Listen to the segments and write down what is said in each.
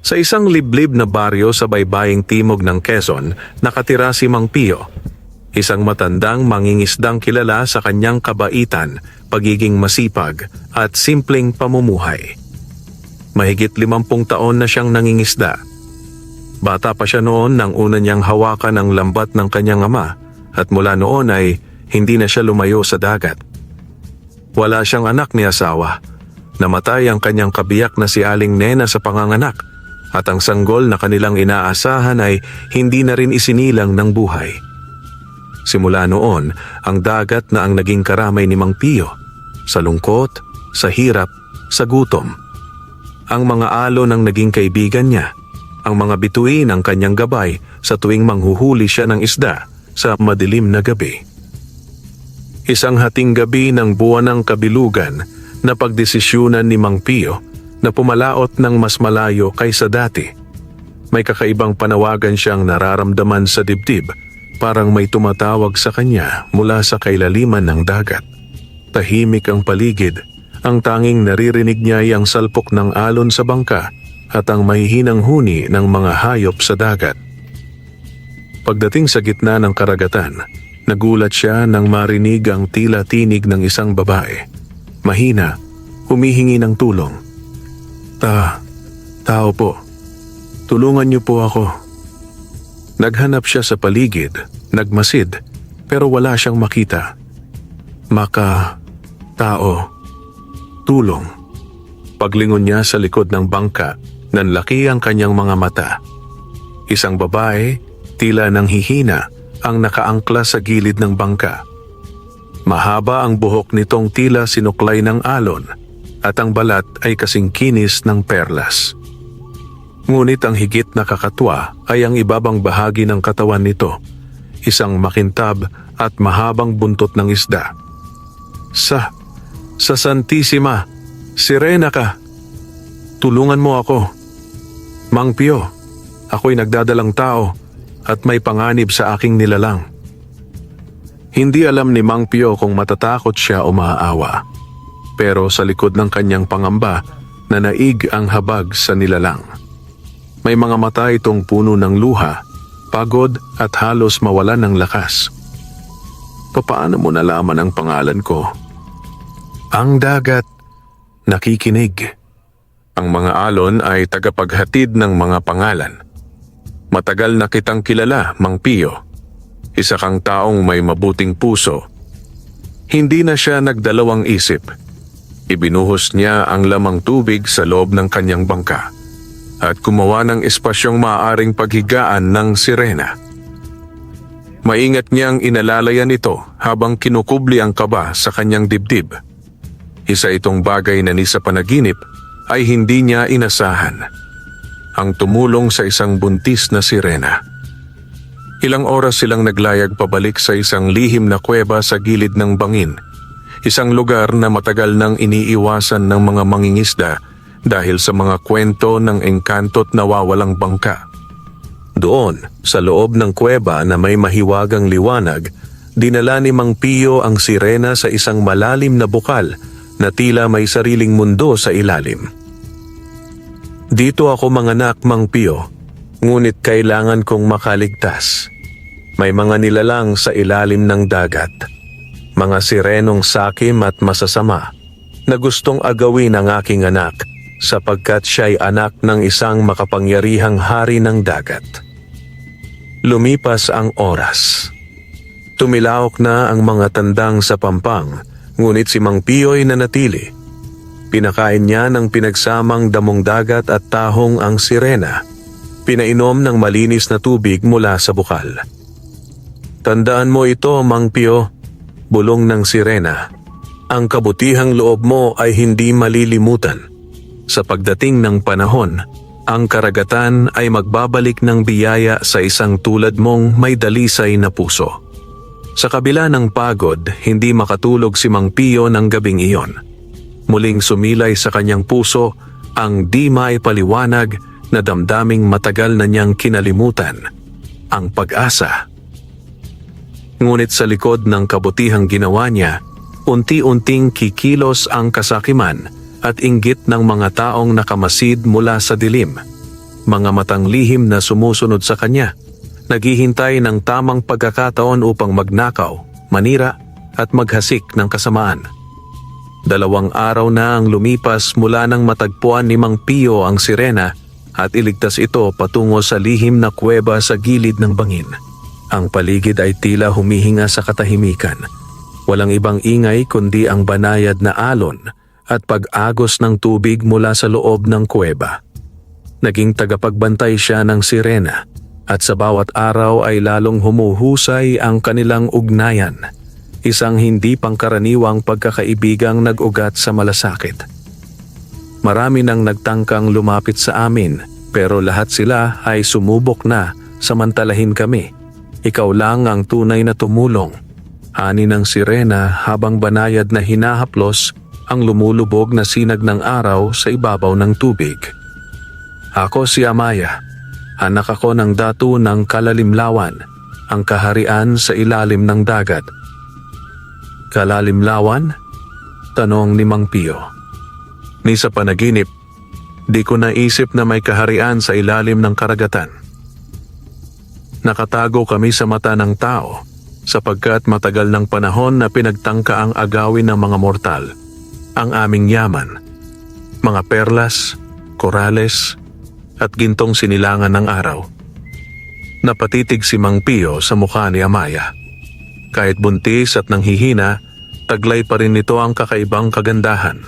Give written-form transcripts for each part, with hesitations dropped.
Sa isang liblib na baryo sa baybaying timog ng Quezon, nakatira si Mang Pio. Isang matandang mangingisdang kilala sa kanyang kabaitan, pagiging masipag at simpleng pamumuhay. Mahigit 50 taon na siyang nangingisda. Bata pa siya noon nang una niyang hawakan ang lambat ng kanyang ama at mula noon ay hindi na siya lumayo sa dagat. Wala siyang anak ni asawa. Namatay ang kanyang kabiyak na si Aling Nena sa panganganak at ang sanggol na kanilang inaasahan ay hindi na rin isinilang ng buhay. Simula noon, ang dagat na ang naging karamay ni Mang Pio, sa lungkot, sa hirap, sa gutom. Ang mga alon ang naging kaibigan niya, ang mga bituin ang kanyang gabay sa tuwing manghuhuli siya ng isda sa madilim na gabi. Isang hating gabi ng buwan ng kabilugan, napagdesisyunan ni Mang Pio na pumalaot ng mas malayo kaysa dati. May kakaibang panawagan siyang nararamdaman sa dibdib, parang may tumatawag sa kanya mula sa kailaliman ng dagat. Tahimik ang paligid, ang tanging naririnig niya ay ang salpok ng alon sa bangka at ang mahihinang huni ng mga hayop sa dagat. Pagdating sa gitna ng karagatan, nagulat siya nang marinig ang tila tinig ng isang babae. Mahina, humihingi ng tulong. Tao po. Tulungan niyo po ako. Naghanap siya sa paligid, nagmasid, pero wala siyang makita. Tao. Tulong. Paglingon niya sa likod ng bangka, nanlaki ang kanyang mga mata. Isang babae, tila nang hihina, ang nakaangkla sa gilid ng bangka. Mahaba ang buhok nitong tila sinuklay ng alon at ang balat ay kasing kinis ng perlas. Ngunit ang higit na kakatwa ay ang ibabang bahagi ng katawan nito, isang makintab at mahabang buntot ng isda. Sa Santissima, sirena ka. Tulungan mo ako. Mang Pio, ako'y nagdadalang tao at may panganib sa aking nilalang. Hindi alam ni Mang Pio kung matatakot siya o maaawa. Pero sa likod ng kanyang pangamba, nanaig ang habag sa nilalang. May mga mata itong puno ng luha, pagod at halos mawalan ng lakas. Paano mo nalaman ang pangalan ko? Ang dagat, nakikinig. Ang mga alon ay tagapaghatid ng mga pangalan. Matagal na kitang kilala, Mang Pio. Isa kang taong may mabuting puso. Hindi na siya nagdalawang isip. Ibinuhos niya ang lamang tubig sa loob ng kanyang bangka at gumawa ng espasyong maaaring paghigaan ng sirena. Maingat niyang inalalayan ito habang kinukubli ang kaba sa kanyang dibdib. Isa itong bagay na ni sa panaginip ay hindi niya inasahan. Ang tumulong sa isang buntis na sirena. Ilang oras silang naglayag pabalik sa isang lihim na kuweba sa gilid ng bangin. Isang lugar na matagal nang iniiwasan ng mga mangingisda dahil sa mga kwento ng engkanto't nawawalang bangka. Doon, sa loob ng kuweba na may mahiwagang liwanag, dinala ni Mang Pio ang sirena sa isang malalim na bukal na tila may sariling mundo sa ilalim. Dito ako manganak, Mang Pio, ngunit kailangan kong makaligtas. May mga nilalang sa ilalim ng dagat. Mga sirenong sakim at masasama na gustong agawin ang aking anak sapagkat siya'y anak ng isang makapangyarihang hari ng dagat. Lumipas ang oras. Tumilaok na ang mga tandang sa pampang, ngunit si Mang Pio'y nanatili. Pinakain niya ng pinagsamang damong dagat at tahong ang sirena. Pinainom ng malinis na tubig mula sa bukal. Tandaan mo ito, Mang Pio, bulong ng sirena. Ang kabutihang loob mo ay hindi malilimutan. Sa pagdating ng panahon, ang karagatan ay magbabalik ng biyaya sa isang tulad mong may dalisay na puso. Sa kabila ng pagod, hindi makatulog si Mang Pio ng gabing iyon. Muling sumilay sa kanyang puso ang di maipaliwanag na damdaming matagal na niyang kinalimutan, ang pag-asa. Ngunit sa likod ng kabutihang ginawa niya, unti-unting kikilos ang kasakiman at inggit ng mga taong nakamasid mula sa dilim. mga matang lihim na sumusunod sa kanya, naghihintay ng tamang pagkakataon upang magnakaw, manira at maghasik ng kasamaan. 2 araw na ang lumipas mula nang matagpuan ni Mang Pio ang sirena at iligtas ito patungo sa lihim na kuweba sa gilid ng bangin. Ang paligid ay tila humihinga sa katahimikan. Walang ibang ingay kundi ang banayad na alon at pag-agos ng tubig mula sa loob ng kuweba. Naging tagapagbantay siya ng sirena at sa bawat araw ay lalong humuhusay ang kanilang ugnayan. Isang hindi pangkaraniwang pagkakaibigang nag-ugat sa malasakit. Marami nang nagtangkang lumapit sa amin pero lahat sila ay sumubok na samantalahin kami. Ikaw lang ang tunay na tumulong. Ani ng sirena habang banayad na hinahaplos ang lumulubog na sinag ng araw sa ibabaw ng tubig. Ako si Amaya. Anak ako ng datu ng Kalalimlawan, ang kaharian sa ilalim ng dagat. Kalalimlawan? Tanong ni Mang Pio. Ni sa panaginip, di ko naisip na may kaharian sa ilalim ng karagatan. Nakatago kami sa mata ng tao sapagkat matagal ng panahon na pinagtangka ang agawin ng mga mortal, ang aming yaman, mga perlas, korales, at gintong sinilangan ng araw. Napatitig si Mang Pio sa mukha ni Amaya. Kahit buntis at nanghihina, taglay pa rin nito ang kakaibang kagandahan.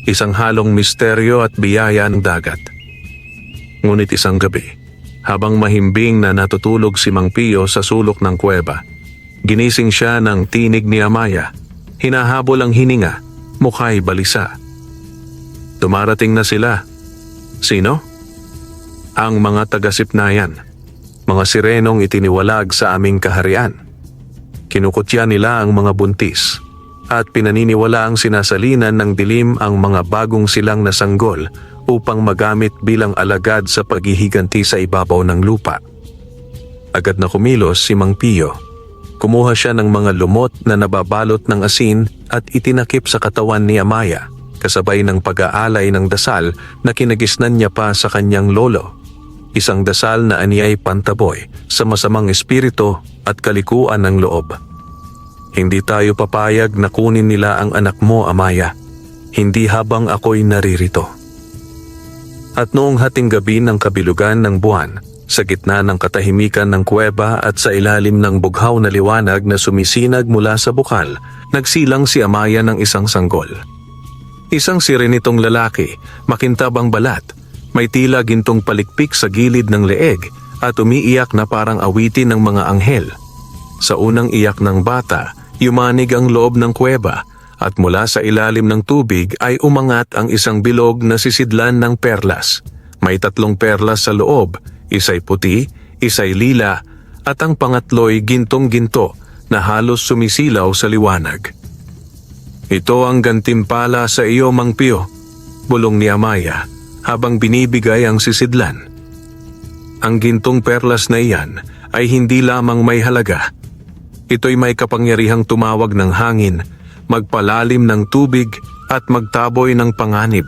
Isang halong misteryo at biyaya ng dagat. Ngunit isang gabi, habang mahimbing na natutulog si Mang Pio sa sulok ng kuweba, ginising siya ng tinig ni Amaya. Hinahabol ang hininga, mukha'y balisa. Dumarating na sila. Sino? Ang mga taga-Sipnayan, mga sirenong itiniwalag sa aming kaharian. Kinukutya nila ang mga buntis at pinaniniwala ang sinasalinan ng dilim ang mga bagong silang na sanggol upang magamit bilang alagad sa paghihiganti sa ibabaw ng lupa. Agad na kumilos si Mang Pio. Kumuha siya ng mga lumot na nababalot ng asin at itinakip sa katawan ni Amaya, kasabay ng pag-aalay ng dasal na kinagisnan niya pa sa kanyang lolo. Isang dasal na aniyay pantaboy sa masamang espiritu at kalikuan ng loob. Hindi tayo papayag na kunin nila ang anak mo, Amaya, hindi habang ako'y naririto. At noong hating gabi ng kabilugan ng buwan, sa gitna ng katahimikan ng kuweba at sa ilalim ng bughaw na liwanag na sumisinag mula sa bukal, nagsilang si Amaya ng isang sanggol. Isang sirenitong lalaki, makintab ang balat, may tila gintong palikpik sa gilid ng leeg at umiiyak na parang awitin ng mga anghel. Sa unang iyak ng bata, yumanig ang loob ng kuweba at mula sa ilalim ng tubig ay umangat ang isang bilog na sisidlan ng perlas. May 3 perlas sa loob, isa'y puti, isa'y lila at ang pangatlo'y gintong-ginto na halos sumisilaw sa liwanag. Ito ang gantimpala sa iyo, Mang Pio, bulong ni Amaya habang binibigay ang sisidlan. Ang gintong perlas na iyan ay hindi lamang may halaga. Ito'y may kapangyarihang tumawag ng hangin, magpalalim ng tubig at magtaboy ng panganib.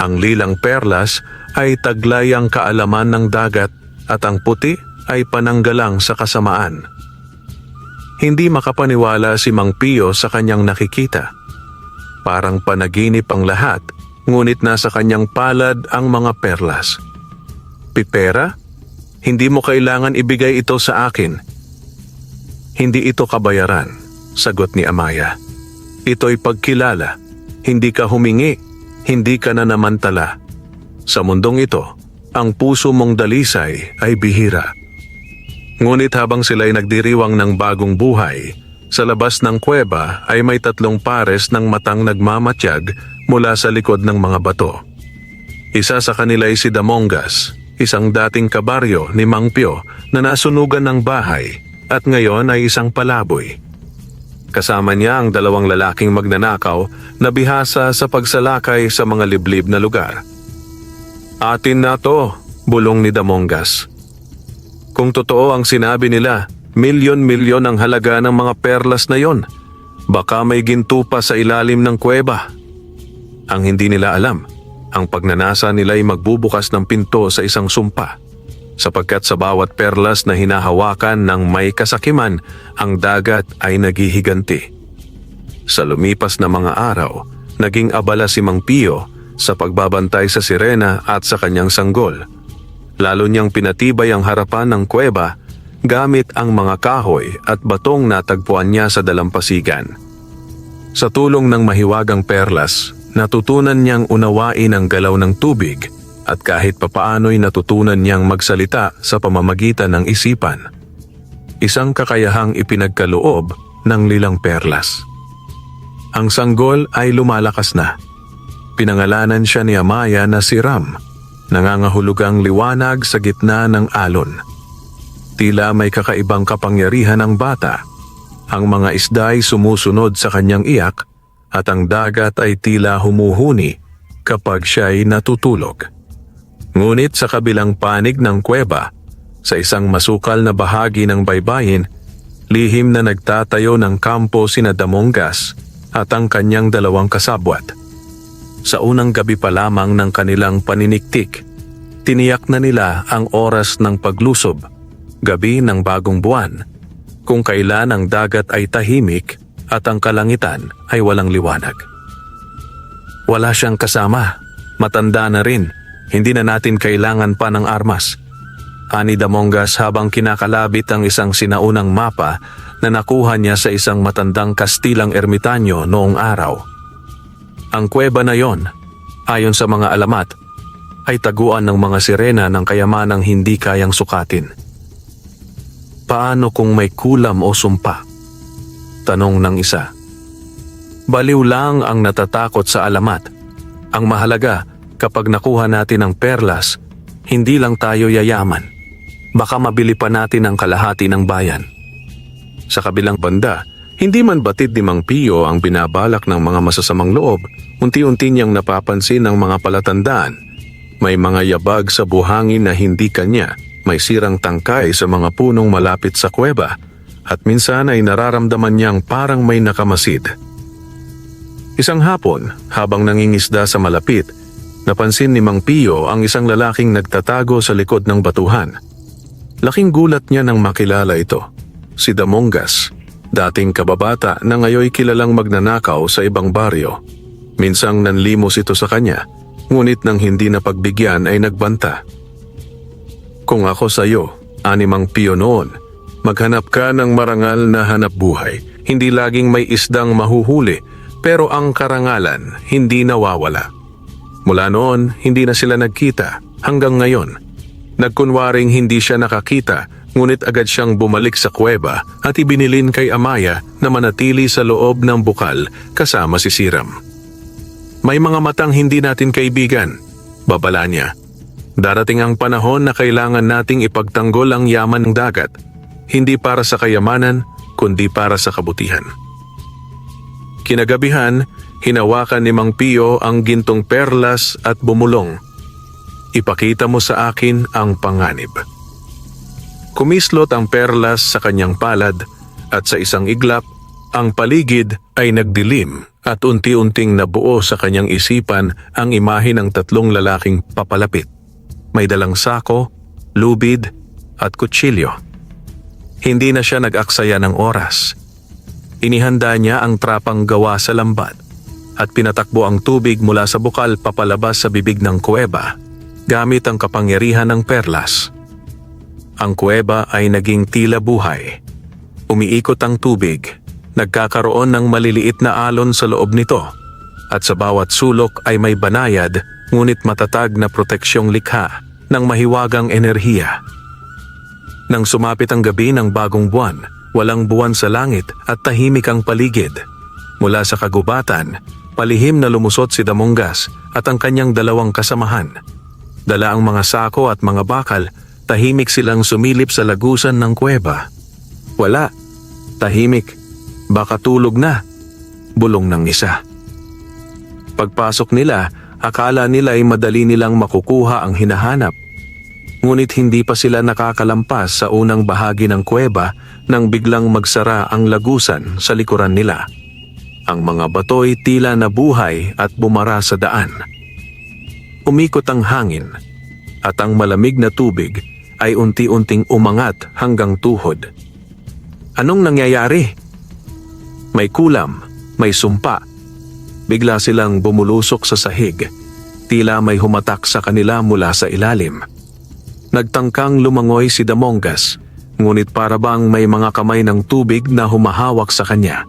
Ang lilang perlas ay taglay ang kaalaman ng dagat at ang puti ay pananggalang sa kasamaan. Hindi makapaniwala si Mang Pio sa kanyang nakikita. Parang panaginip ang lahat, ngunit nasa kanyang palad ang mga perlas. Pipera? Hindi mo kailangan ibigay ito sa akin. Hindi ito kabayaran, sagot ni Amaya. Ito'y pagkilala. Hindi ka humingi, hindi ka nanamantala. Sa mundong ito, ang puso mong dalisay ay bihira. Ngunit habang sila'y nagdiriwang ng bagong buhay, sa labas ng kuweba ay may 3 pares ng matang nagmamatyag mula sa likod ng mga bato. Isa sa kanila ay si Damongas, isang dating kabaryo ni Mang Pio na nasunugan ng bahay at ngayon ay isang palaboy. Kasama niya ang 2 lalaking magnanakaw na bihasa sa pagsalakay sa mga liblib na lugar. Atin na to, bulong ni Damongas. Kung totoo ang sinabi nila, milyon-milyon ang halaga ng mga perlas na yon. Baka may ginto pa sa ilalim ng kuweba. Ang hindi nila alam, Ang pagnanasa nila ay magbubukas ng pinto sa isang sumpa, sapagkat sa bawat perlas na hinahawakan ng may kasakiman, ang dagat ay naghihiganti. Sa lumipas na mga araw, naging abala si Mang Pio sa pagbabantay sa sirena at sa kanyang sanggol. Lalo niyang pinatibay ang harapan ng kuweba gamit ang mga kahoy at batong natagpuan niya sa dalampasigan. Sa tulong ng mahiwagang perlas, natutunan niyang unawain ang galaw ng tubig at kahit papaano'y natutunan niyang magsalita sa pamamagitan ng isipan. Isang kakayahang ipinagkaloob ng lilang perlas. Ang sanggol ay lumalakas na. Pinangalanan siya ni Amaya na si Ram, nangangahulugang liwanag sa gitna ng alon. Tila may kakaibang kapangyarihan ang bata. Ang mga isda ay sumusunod sa kanyang iyak at ang dagat ay tila humuhuni kapag siya ay natutulog. Ngunit sa kabilang panig ng kuweba, sa isang masukal na bahagi ng baybayin, lihim na nagtatayo ng kampo sina Damongas at ang kanyang dalawang kasabwat. Sa unang gabi pa lamang ng kanilang paniniktik, tiniyak na nila ang oras ng paglusob, gabi ng bagong buwan, kung kailan ang dagat ay tahimik at ang kalangitan ay walang liwanag. Wala siyang kasama, matanda na rin, hindi na natin kailangan pa ng armas. Ani Damongas habang kinakalabit ang isang sinaunang mapa na nakuha niya sa isang matandang Kastilang ermitanyo noong araw. Ang kuweba na yon, ayon sa mga alamat, ay taguan ng mga sirena ng kayamanang hindi kayang sukatin. Paano kung may kulam o sumpa? Tanong ng isa. Baliw lang ang natatakot sa alamat. Ang mahalaga, kapag nakuha natin ang perlas, hindi lang tayo yayaman. Baka mabili pa natin ang kalahati ng bayan. Sa kabilang banda, hindi man batid ni Mang Pio ang binabalak ng mga masasamang loob, unti-unti niyang napapansin ang mga palatandaan. May mga yabag sa buhangin na hindi kanya, may sirang tangkay sa mga punong malapit sa kuweba, at minsan ay nararamdaman niyang parang may nakamasid. Isang hapon, habang nangingisda sa malapit, napansin ni Mang Pio ang isang lalaking nagtatago sa likod ng batuhan. Laking gulat niya nang makilala ito, si Damongas, dating kababata na ngayoy kilalang magnanakaw sa ibang baryo. Minsang nanlimos ito sa kanya, ngunit nang hindi napagbigyan ay nagbanta. Kung ako sa iyo, ani Mang Pio noon, maghanap ka ng marangal na hanap buhay. Hindi laging may isdang mahuhuli, pero ang karangalan hindi nawawala. Mula noon, hindi na sila nagkita hanggang ngayon. Nagkunwaring hindi siya nakakita, ngunit agad siyang bumalik sa kuweba at ibinilin kay Amaya na manatili sa loob ng bukal kasama si Siram. May mga matang hindi natin kaibigan, babala niya. Darating ang panahon na kailangan nating ipagtanggol ang yaman ng dagat, hindi para sa kayamanan, kundi para sa kabutihan. Kinagabihan, hinawakan ni Mang Pio ang gintong perlas at bumulong. Ipakita mo sa akin ang panganib. Kumislot ang perlas sa kanyang palad at sa isang iglap, ang paligid ay nagdilim at unti-unting nabuo sa kanyang isipan ang imahe ng tatlong lalaking papalapit. May dalang sako, lubid at kutsilyo. Hindi na siya nag-aksaya ng oras. Inihanda niya ang trapang gawa sa lambat at pinatakbo ang tubig mula sa bukal papalabas sa bibig ng kuweba gamit ang kapangyarihan ng perlas. Ang kuweba ay naging tila buhay. Umiikot ang tubig, nagkakaroon ng maliliit na alon sa loob nito at sa bawat sulok ay may banayad ngunit matatag na proteksyong likha ng mahiwagang enerhiya. Nang sumapit ang gabi ng bagong buwan, walang buwan sa langit at tahimik ang paligid. Mula sa kagubatan, palihim na lumusot si Damongas at ang kanyang dalawang kasamahan. Dala ang mga sako at mga bakal, tahimik silang sumilip sa lagusan ng kuweba. Wala, tahimik, baka tulog na, bulong ng isa. Pagpasok nila, akala nila ay madali nilang makukuha ang hinahanap. Ngunit hindi pa sila nakakalampas sa unang bahagi ng kuweba nang biglang magsara ang lagusan sa likuran nila. Ang mga bato'y tila nabuhay at bumara sa daan. umikot ang hangin at ang malamig na tubig ay unti-unting umangat hanggang tuhod. Anong nangyayari? May kulam, may sumpa. Bigla silang bumulusok sa sahig. Tila may humatak sa kanila mula sa ilalim. Nagtangkang lumangoy si Damongas, ngunit para bang may mga kamay ng tubig na humahawak sa kanya.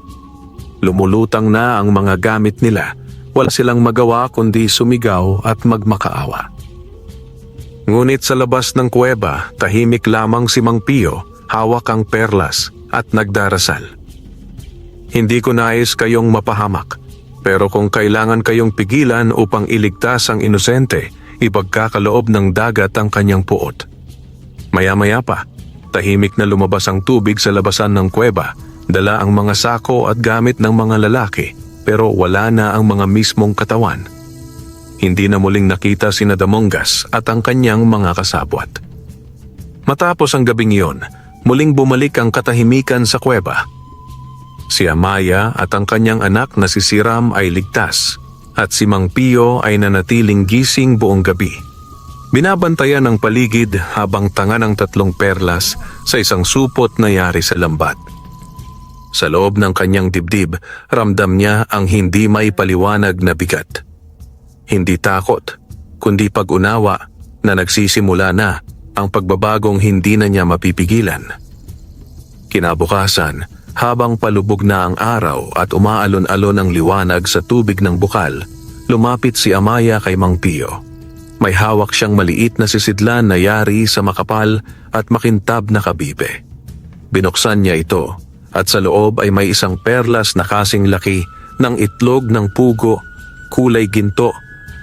Lumulutang na ang mga gamit nila. Wala silang magawa kundi sumigaw at magmakaawa. Ngunit sa labas ng kuweba, tahimik lamang si Mang Pio, hawak ang perlas at nagdarasal. Hindi ko nais kayong mapahamak, pero kung kailangan kayong pigilan upang iligtas ang inosente, ipagkakaloob ng dagat ang kanyang puot. Maya-maya pa, tahimik na lumabas ang tubig sa labasan ng kuweba, dala ang mga sako at gamit ng mga lalaki, pero wala na ang mga mismong katawan. Hindi na muling nakita si Damongas at ang kanyang mga kasabwat. Matapos ang gabing iyon, muling bumalik ang katahimikan sa kuweba. Si Amaya at ang kanyang anak na si Siram ay ligtas at si Mang Pio ay nanatiling gising buong gabi. Binabantayan ang paligid habang tanga ng 3 perlas sa isang supot na yari sa lambat. Sa loob ng kanyang dibdib, ramdam niya ang hindi maipaliwanag na bigat. Hindi takot, kundi pag-unawa na nagsisimula na ang pagbabagong hindi na niya mapipigilan. Kinabukasan, habang palubog na ang araw at umaalon-alon ang liwanag sa tubig ng bukal, lumapit si Amaya kay Mang Pio. May hawak siyang maliit na sisidlan na yari sa makapal at makintab na kabibe. Binuksan niya ito at sa loob ay may isang perlas na kasing laki ng itlog ng pugo, kulay ginto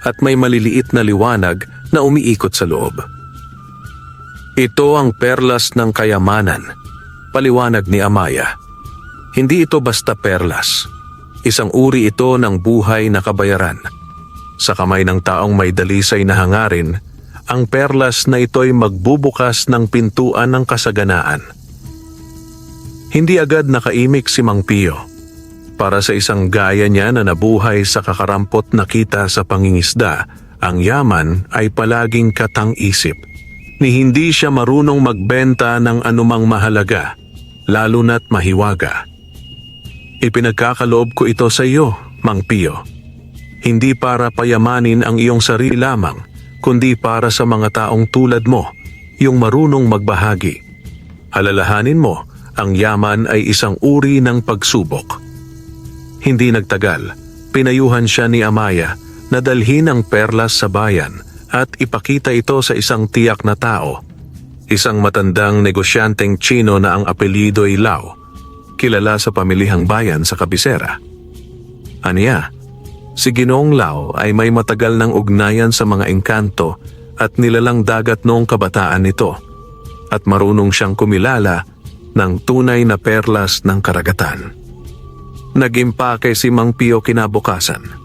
at may maliliit na liwanag na umiikot sa loob. Ito ang perlas ng kayamanan, paliwanag ni Amaya. Hindi ito basta perlas. Isang uri ito ng buhay na kabayaran. Sa kamay ng taong may dalisay na hangarin, ang perlas na ito'y magbubukas ng pintuan ng kasaganaan. Hindi agad nakaimik si Mang Pio. Para sa isang gaya niya na nabuhay sa kakarampot na kita sa pangingisda, ang yaman ay palaging katang-isip. Ni hindi siya marunong magbenta ng anumang mahalaga, lalo na't mahiwaga. Ipinagkakaloob ko ito sa iyo, Mang Pio. Hindi para payamanin ang iyong sarili lamang, kundi para sa mga taong tulad mo, yung marunong magbahagi. Alalahanin mo, ang yaman ay isang uri ng pagsubok. Hindi nagtagal, pinayuhan siya ni Amaya na dalhin ang perlas sa bayan at ipakita ito sa isang tiyak na tao. Isang matandang negosyanteng Chino na ang apelyido ay Lao, kilala sa pamilihang bayan sa kabisera. Aniya, si Ginoong Lao ay may matagal ng ugnayan sa mga engkanto at nilalang dagat noong kabataan nito at marunong siyang kumilala ng tunay na perlas ng karagatan. Nag-impake si Mang Pio kinabukasan.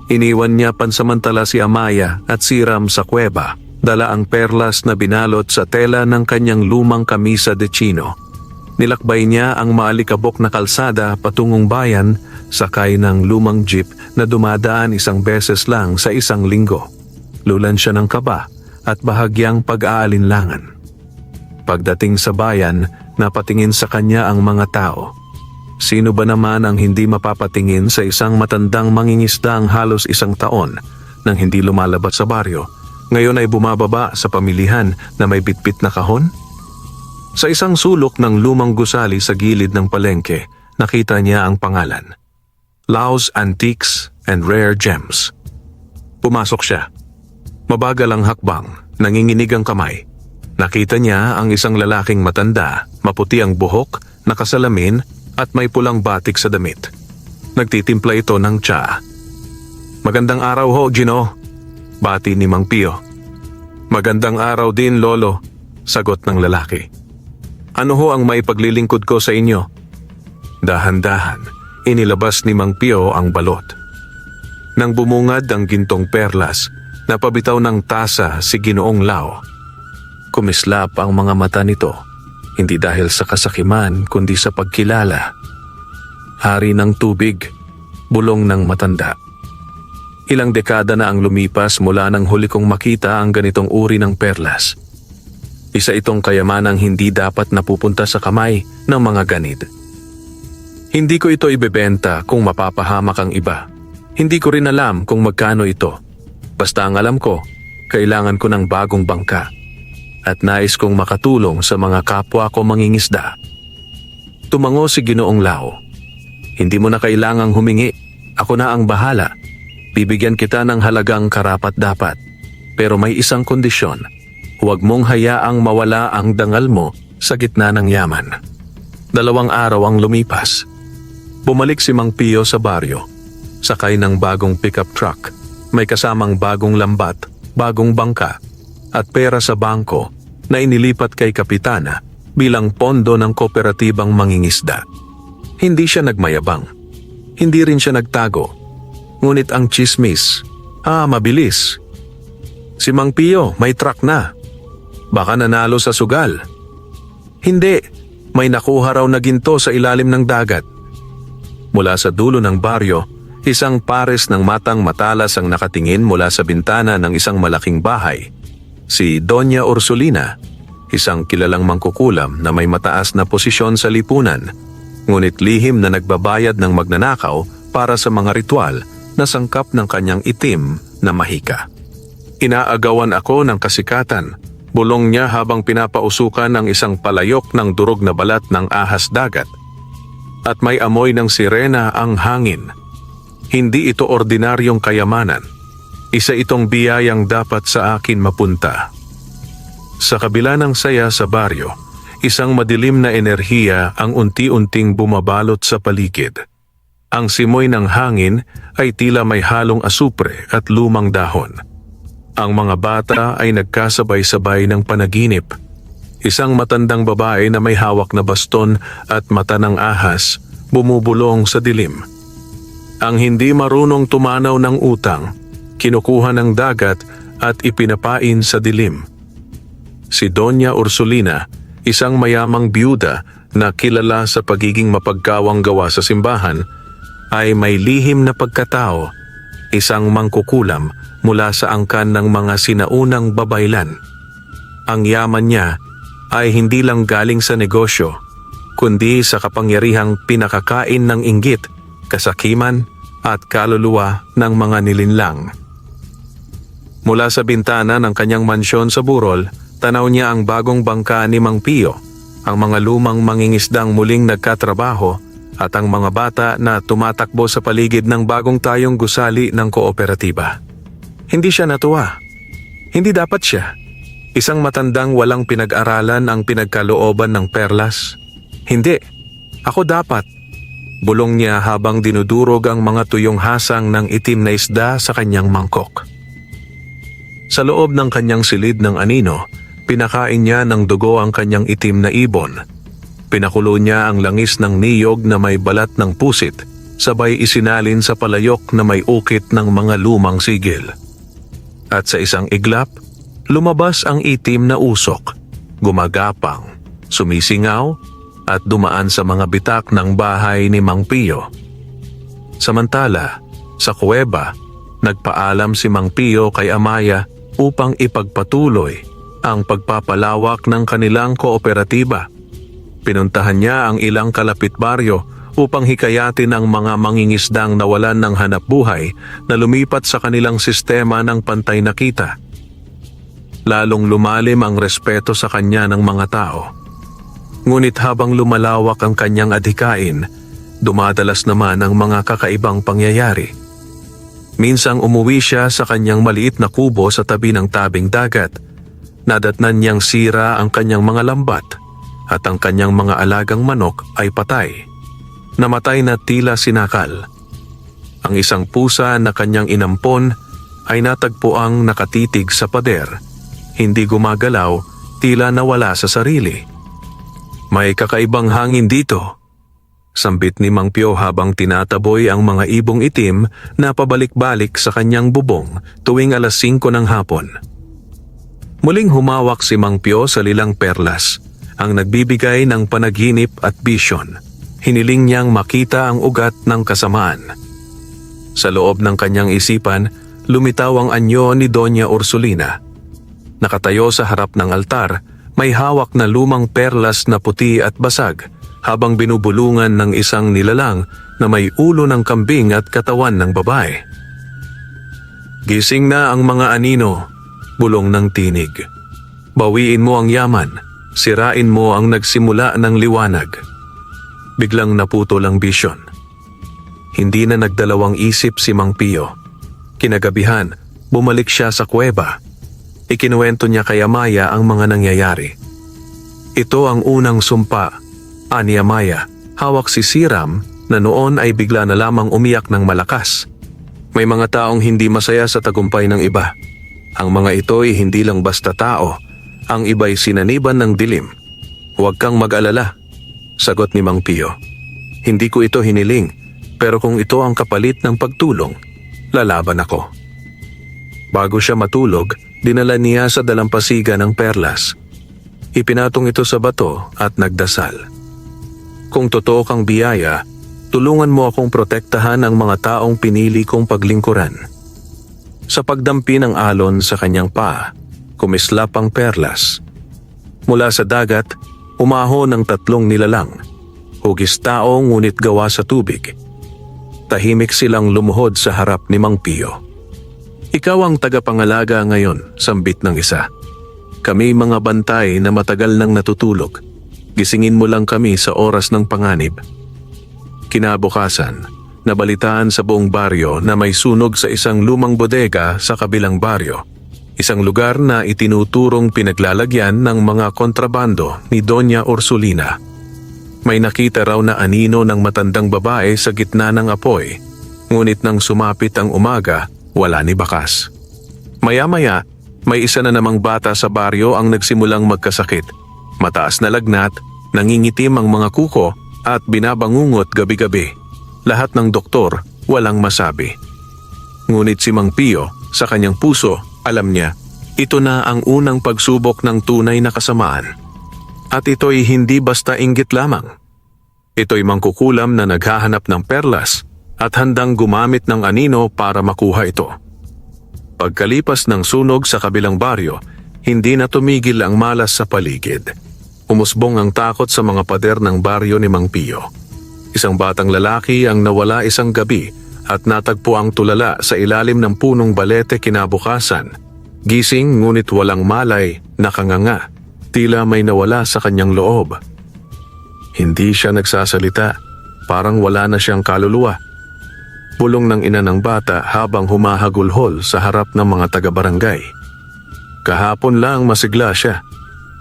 Iniwan niya pansamantala si Amaya at Siram sa kuweba, dala ang perlas na binalot sa tela ng kanyang lumang kamisa de Chino. Nilakbay niya ang maalikabok na kalsada patungong bayan, sakay ng lumang jeep na dumadaan 1 beses lang sa 1 linggo. Lulan siya ng kaba at bahagyang pag-aalinlangan. Pagdating sa bayan, napatingin sa kanya ang mga tao. Sino ba naman ang hindi mapapatingin sa isang matandang mangingisdang halos 1 taon nang hindi lumalabas sa baryo, ngayon ay bumababa sa pamilihan na may bitbit na kahon? Sa isang sulok ng lumang gusali sa gilid ng palengke, nakita niya ang pangalan, Lao's Antiques and Rare Gems. Pumasok siya. Mabagal ang hakbang, nanginginig ang kamay. Nakita niya ang isang lalaking matanda, maputi ang buhok, nakasalamin, at may pulang batik sa damit. Nagtitimpla ito ng tsaa. "Magandang araw ho, Gino," bati ni Mang Pio. "Magandang araw din, Lolo," sagot ng lalaki. "Ano ho ang may paglilingkod ko sa inyo?" Dahan-dahan, inilabas ni Mang Pio ang balot. Nang bumungad ang gintong perlas, napabitaw ng tasa si Ginoong Lao. Kumislap ang mga mata nito. Hindi dahil sa kasakiman kundi sa pagkilala. Hari ng tubig, bulong ng matanda. Ilang dekada na ang lumipas mula nang huli kong makita ang ganitong uri ng perlas. Isa itong kayamanang hindi dapat napupunta sa kamay ng mga ganid. Hindi ko ito ibebenta kung mapapahamak ang iba. Hindi ko rin alam kung magkano ito. Basta ang alam ko, kailangan ko ng bagong bangka. At nais kong makatulong sa mga kapwa ko mangingisda. Tumango si Ginoong Lao. Hindi mo na kailangang humingi. Ako na ang bahala. Bibigyan kita ng halagang karapat-dapat. Pero may isang kondisyon. Huwag mong hayaang mawala ang dangal mo sa gitna ng yaman. 2 araw ang lumipas. Bumalik si Mang Pio sa baryo. Sakay ng bagong pickup truck. May kasamang bagong lambat, bagong bangka, at pera sa bangko na inilipat kay Kapitana bilang pondo ng kooperatibang mangingisda. Hindi siya nagmayabang. Hindi rin siya nagtago. Ngunit ang chismis, mabilis. Si Mang Pio may truck na. Baka nanalo sa sugal. Hindi, may nakuha raw na ginto sa ilalim ng dagat. Mula sa dulo ng baryo, isang pares ng matang matalas ang nakatingin mula sa bintana ng isang malaking bahay. Si Doña Ursulina, isang kilalang mangkukulam na may mataas na posisyon sa lipunan, ngunit lihim na nagbabayad ng magnanakaw para sa mga ritual na sangkap ng kanyang itim na mahika. Inaagawan ako ng kasikatan, bulong niya habang pinapausukan ng isang palayok ng durog na balat ng ahas dagat. At may amoy ng sirena ang hangin. Hindi ito ordinaryong kayamanan. Isa itong biyayang dapat sa akin mapunta. Sa kabila ng saya sa baryo, isang madilim na enerhiya ang unti-unting bumabalot sa paligid. Ang simoy ng hangin ay tila may halong asupre at lumang dahon. Ang mga bata ay nagkasabay-sabay ng panaginip. Isang matandang babae na may hawak na baston at mata ng ahas bumubulong sa dilim. Ang hindi marunong tumanaw ng utang, kinukuha ng dagat at ipinapain sa dilim. Si Doña Ursulina, isang mayamang biyuda na kilala sa pagiging mapagkawang gawa sa simbahan, ay may lihim na pagkatao, isang mangkukulam mula sa angkan ng mga sinaunang babaylan. Ang yaman niya ay hindi lang galing sa negosyo, kundi sa kapangyarihang pinakakain ng inggit, kasakiman at kaluluwa ng mga nilinlang. Mula sa bintana ng kanyang mansyon sa Burol, tanaw niya ang bagong bangka ni Mang Pio, ang mga lumang mangingisdang muling nagkatrabaho at ang mga bata na tumatakbo sa paligid ng bagong tayong gusali ng kooperatiba. Hindi siya natuwa. Hindi dapat siya. Isang matandang walang pinag-aralan ang pinagkalooban ng perlas. Hindi. Ako dapat. Bulong niya habang dinudurog ang mga tuyong hasang ng itim na isda sa kanyang mangkok. Sa loob ng kanyang silid ng anino, pinakain niya ng dugo ang kanyang itim na ibon. Pinakulo niya ang langis ng niyog na may balat ng pusit, sabay isinalin sa palayok na may ukit ng mga lumang sigil. At sa isang iglap, lumabas ang itim na usok, gumagapang, sumisingaw, at dumaan sa mga bitak ng bahay ni Mang Pio. Samantala, sa kuweba, nagpaalam si Mang Pio kay Amaya upang ipagpatuloy ang pagpapalawak ng kanilang kooperatiba. Pinuntahan niya ang ilang kalapit baryo upang hikayatin ang mga mangingisdang nawalan ng hanapbuhay na lumipat sa kanilang sistema ng pantay na kita. Lalong lumalim ang respeto sa kanya ng mga tao. Ngunit habang lumalawak ang kanyang adhikain, dumadalas naman ang mga kakaibang pangyayari. Minsang umuwi siya sa kanyang maliit na kubo sa tabi ng tabing dagat. Nadatnan niyang sira ang kanyang mga lambat at ang kanyang mga alagang manok ay patay. Namatay na tila sinakal. Ang isang pusa na kanyang inampon ay natagpuang nakatitig sa pader. Hindi gumagalaw, tila nawala sa sarili. May kakaibang hangin dito. Sambit ni Mang Pio habang tinataboy ang mga ibong itim na pabalik-balik sa kanyang bubong tuwing 5:00 ng hapon. Muling humawak si Mang Pio sa lilang perlas, ang nagbibigay ng panaginip at bisyon. Hiniling niyang makita ang ugat ng kasamaan. Sa loob ng kanyang isipan, lumitaw ang anyo ni Doña Ursulina. Nakatayo sa harap ng altar, may hawak na lumang perlas na puti at basag, habang binubulungan ng isang nilalang na may ulo ng kambing at katawan ng babae. "Gising na ang mga anino," bulong ng tinig. "Bawiin mo ang yaman, sirain mo ang nagsimula ng liwanag." Biglang naputol ang bisyon. Hindi na nagdalawang isip si Mang Pio. Kinagabihan, bumalik siya sa kuweba. Ikinuwento niya kay Amaya ang mga nangyayari. "Ito ang unang sumpa," ani Amaya. Hawak si Siram na noon ay bigla na lamang umiyak ng malakas. May mga taong hindi masaya sa tagumpay ng iba. Ang mga ito'y hindi lang basta tao. Ang iba'y sinaniban ng dilim. "Huwag kang mag-alala," sagot ni Mang Pio. "Hindi ko ito hiniling, pero kung ito ang kapalit ng pagtulong, lalaban ako." Bago siya matulog, dinala niya sa dalampasigan ng perlas. Ipinatong ito sa bato at nagdasal. "Kung totoo kang biyaya, tulungan mo akong protektahan ang mga taong pinili kong paglingkuran." Sa pagdampi ng alon sa kanyang paa, kumislap ang perlas. Mula sa dagat, umahon ng 3 nilalang. Hugis tao ngunit gawa sa tubig. Tahimik silang lumuhod sa harap ni Mang Pio. "Ikaw ang tagapangalaga ngayon," sambit ng isa. "Kami mga bantay na matagal nang natutulog. Gisingin mo lang kami sa oras ng panganib." Kinabukasan, nabalitaan sa buong baryo na may sunog sa isang lumang bodega sa kabilang baryo. Isang lugar na itinuturong pinaglalagyan ng mga kontrabando ni Doña Ursulina. May nakita raw na anino ng matandang babae sa gitna ng apoy, ngunit nang sumapit ang umaga, wala ni bakas. Maya-maya, may isa na namang bata sa baryo ang nagsimulang magkasakit. Mataas na lagnat, nangingitim ang mga kuko at binabangungot gabi-gabi. Lahat ng doktor walang masabi. Ngunit si Mang Pio, sa kanyang puso, alam niya, ito na ang unang pagsubok ng tunay na kasamaan. At ito'y hindi basta inggit lamang. Ito'y mangkukulam na naghahanap ng perlas at handang gumamit ng anino para makuha ito. Pagkalipas ng sunog sa kabilang baryo, hindi na tumigil ang malas sa paligid. Umusbong ang takot sa mga pader ng baryo ni Mang Pio. Isang batang lalaki ang nawala isang gabi at natagpo ang tulala sa ilalim ng punong balete kinabukasan. Gising ngunit walang malay, nakanganga, tila may nawala sa kanyang loob. Hindi siya nagsasalita, parang wala na siyang kaluluwa. Bulong ng ina ng bata habang humahagulhol sa harap ng mga taga-barangay. "Kahapon lang masigla siya.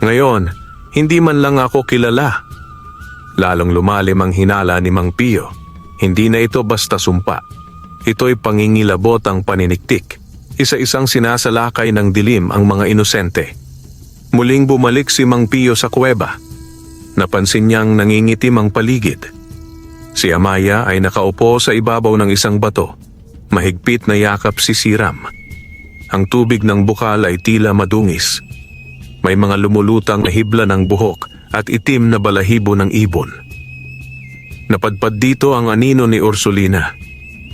Ngayon, hindi man lang ako kilala." Lalong lumalim ang hinala ni Mang Pio. Hindi na ito basta sumpa. Ito'y pangingilabot ang paniniktik. Isa-isang sinasalakay ng dilim ang mga inosente. Muling bumalik si Mang Pio sa kuweba. Napansin niyang nangingitim ang paligid. Si Amaya ay nakaupo sa ibabaw ng isang bato. Mahigpit na yakap si Siram. Ang tubig ng bukal ay tila madungis. May mga lumulutang na hibla ng buhok at itim na balahibo ng ibon. Napadpad dito ang anino ni Ursulina,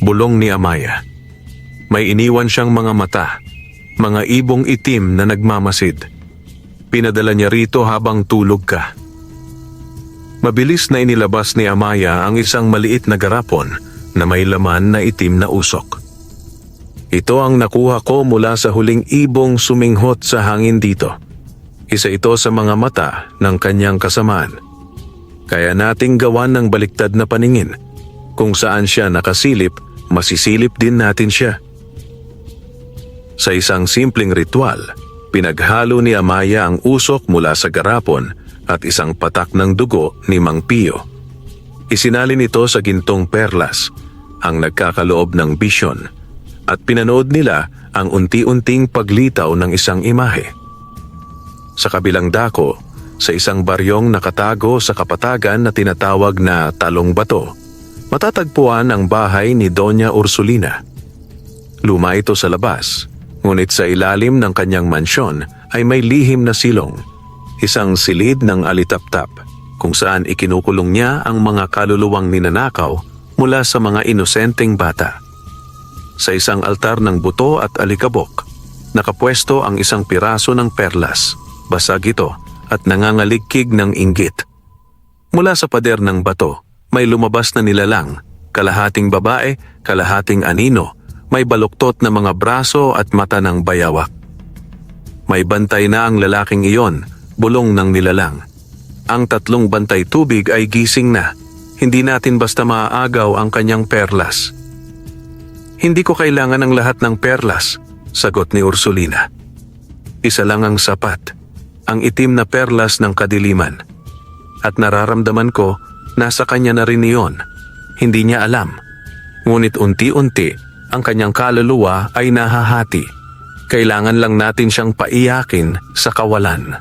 bulong ni Amaya. May iniwan siyang mga mata, mga ibong itim na nagmamasid. Pinadala niya rito habang tulog ka. Mabilis na inilabas ni Amaya ang isang maliit na garapon na may laman na itim na usok. "Ito ang nakuha ko mula sa huling ibong suminghot sa hangin dito. Isa ito sa mga mata ng kanyang kasamaan. Kaya nating gawan ng baliktad na paningin. Kung saan siya nakasilip, masisilip din natin siya." Sa isang simpleng ritual, pinaghalo ni Amaya ang usok mula sa garapon at isang patak ng dugo ni Mang Pio. Isinalin ito sa gintong perlas, ang nagkakaloob ng bisyon, at pinanood nila ang unti-unting paglitaw ng isang imahe. Sa kabilang dako, sa isang baryong nakatago sa kapatagan na tinatawag na Talong Bato, matatagpuan ang bahay ni Doña Ursulina. Luma ito sa labas, ngunit sa ilalim ng kanyang mansyon ay may lihim na silong, isang silid ng alitap-tap, kung saan ikinukulong niya ang mga kaluluwang ninanakaw mula sa mga inosenteng bata. Sa isang altar ng buto at alikabok, nakapwesto ang isang piraso ng perlas. Basag ito at nangangaligkig ng inggit. Mula sa pader ng bato, may lumabas na nilalang, kalahating babae, kalahating anino, may baluktot na mga braso at mata ng bayawak. May bantay na ang lalaking iyon, bulong ng nilalang. Ang 3 bantay tubig ay gising na. Hindi natin basta maaagaw ang kanyang perlas. Hindi ko kailangan ng lahat ng perlas, sagot ni Ursulina. Isa lang ang sapat, ang itim na perlas ng kadiliman. At nararamdaman ko, nasa kanya na rin iyon. Hindi niya alam. Ngunit unti-unti, ang kanyang kaluluwa ay nahahati. Kailangan lang natin siyang paiyakin sa kawalan.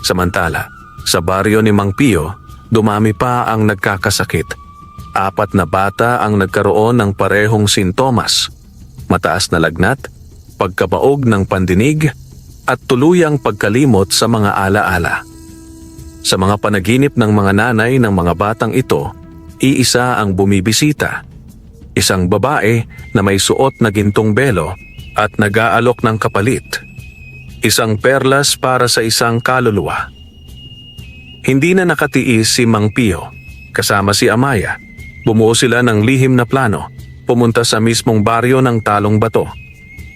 Samantala, sa baryo ni Mang Pio, dumami pa ang nagkakasakit. 4 na bata ang nagkaroon ng parehong sintomas. Mataas na lagnat, pagkabaog ng pandinig, at tuluyang pagkalimot sa mga alaala. Sa mga panaginip ng mga nanay ng mga batang ito, iisa ang bumibisita. Isang babae na may suot na gintong belo at nag-aalok ng kapalit. Isang perlas para sa isang kaluluwa. Hindi na nakatiis si Mang Pio, kasama si Amaya. Bumuo sila ng lihim na plano, pumunta sa mismong baryo ng Talong Bato.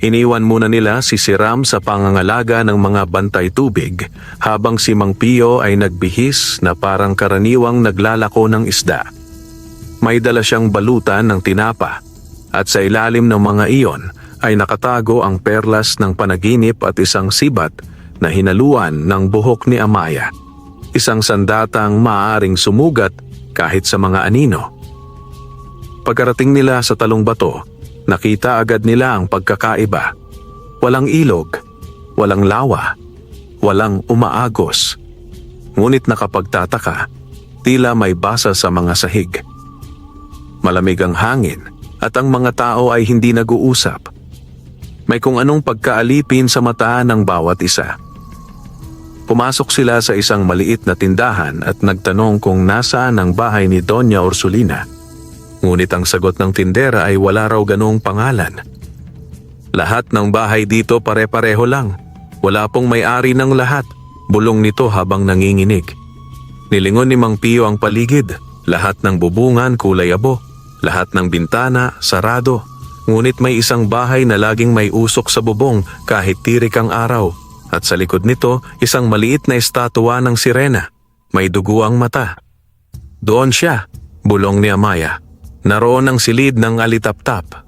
Iniwan muna nila si Siram sa pangangalaga ng mga bantay tubig habang si Mang Pio ay nagbihis na parang karaniwang naglalako ng isda. May dala siyang balutan ng tinapa at sa ilalim ng mga iyon ay nakatago ang perlas ng panaginip at isang sibat na hinaluan ng buhok ni Amaya. Isang sandatang maaaring sumugat kahit sa mga anino. Pagkarating nila sa Talong Bato, nakita agad nila ang pagkakaiba. Walang ilog, walang lawa, walang umaagos. Ngunit nakapagtataka, tila may basa sa mga sahig. Malamig ang hangin at ang mga tao ay hindi nag-uusap. May kung anong pagkaalipin sa mata ng bawat isa. Pumasok sila sa isang maliit na tindahan at nagtanong kung nasaan ang bahay ni Doña Ursulina. Ngunit ang sagot ng tindera ay wala raw ganoong pangalan. Lahat ng bahay dito pare-pareho lang. Wala pong may-ari ng lahat, bulong nito habang nanginginig. Nilingon ni Mang Pio ang paligid. Lahat ng bubungan kulay abo. Lahat ng bintana sarado. Ngunit may isang bahay na laging may usok sa bubong kahit tirik ang araw. At sa likod nito, isang maliit na estatwa ng sirena. May dugo ang mata. Doon siya, bulong ni Amaya. Naroon ang silid ng alitaptap.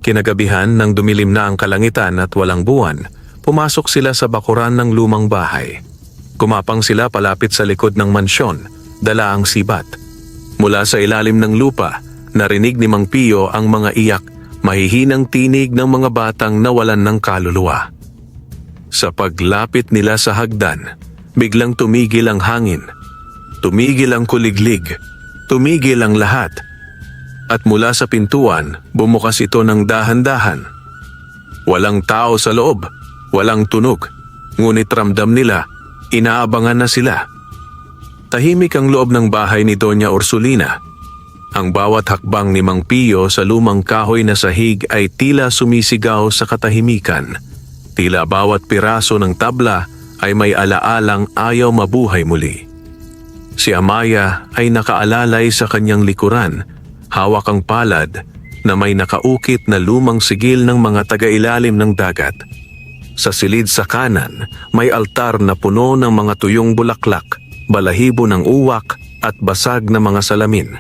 Kinagabihan nang dumilim na ang kalangitan at walang buwan, pumasok sila sa bakuran ng lumang bahay. Kumapang sila palapit sa likod ng mansyon, dala ang sibat. Mula sa ilalim ng lupa, narinig ni Mang Pio ang mga iyak, mahihinang tinig ng mga batang nawalan ng kaluluwa. Sa paglapit nila sa hagdan, biglang tumigil ang hangin. Tumigil ang kuliglig. Tumigil ang lahat. At mula sa pintuan, bumukas ito ng dahan-dahan. Walang tao sa loob, walang tunog, ngunit ramdam nila, inaabangan na sila. Tahimik ang loob ng bahay ni Doña Ursulina. Ang bawat hakbang ni Mang Pio sa lumang kahoy na sahig ay tila sumisigaw sa katahimikan. Tila bawat piraso ng tabla ay may alaalang ayaw mabuhay muli. Si Amaya ay nakaalalay sa kanyang likuran, hawak ang palad na may nakaukit na lumang sigil ng mga taga-ilalim ng dagat. Sa silid sa kanan, may altar na puno ng mga tuyong bulaklak, balahibo ng uwak at basag na mga salamin.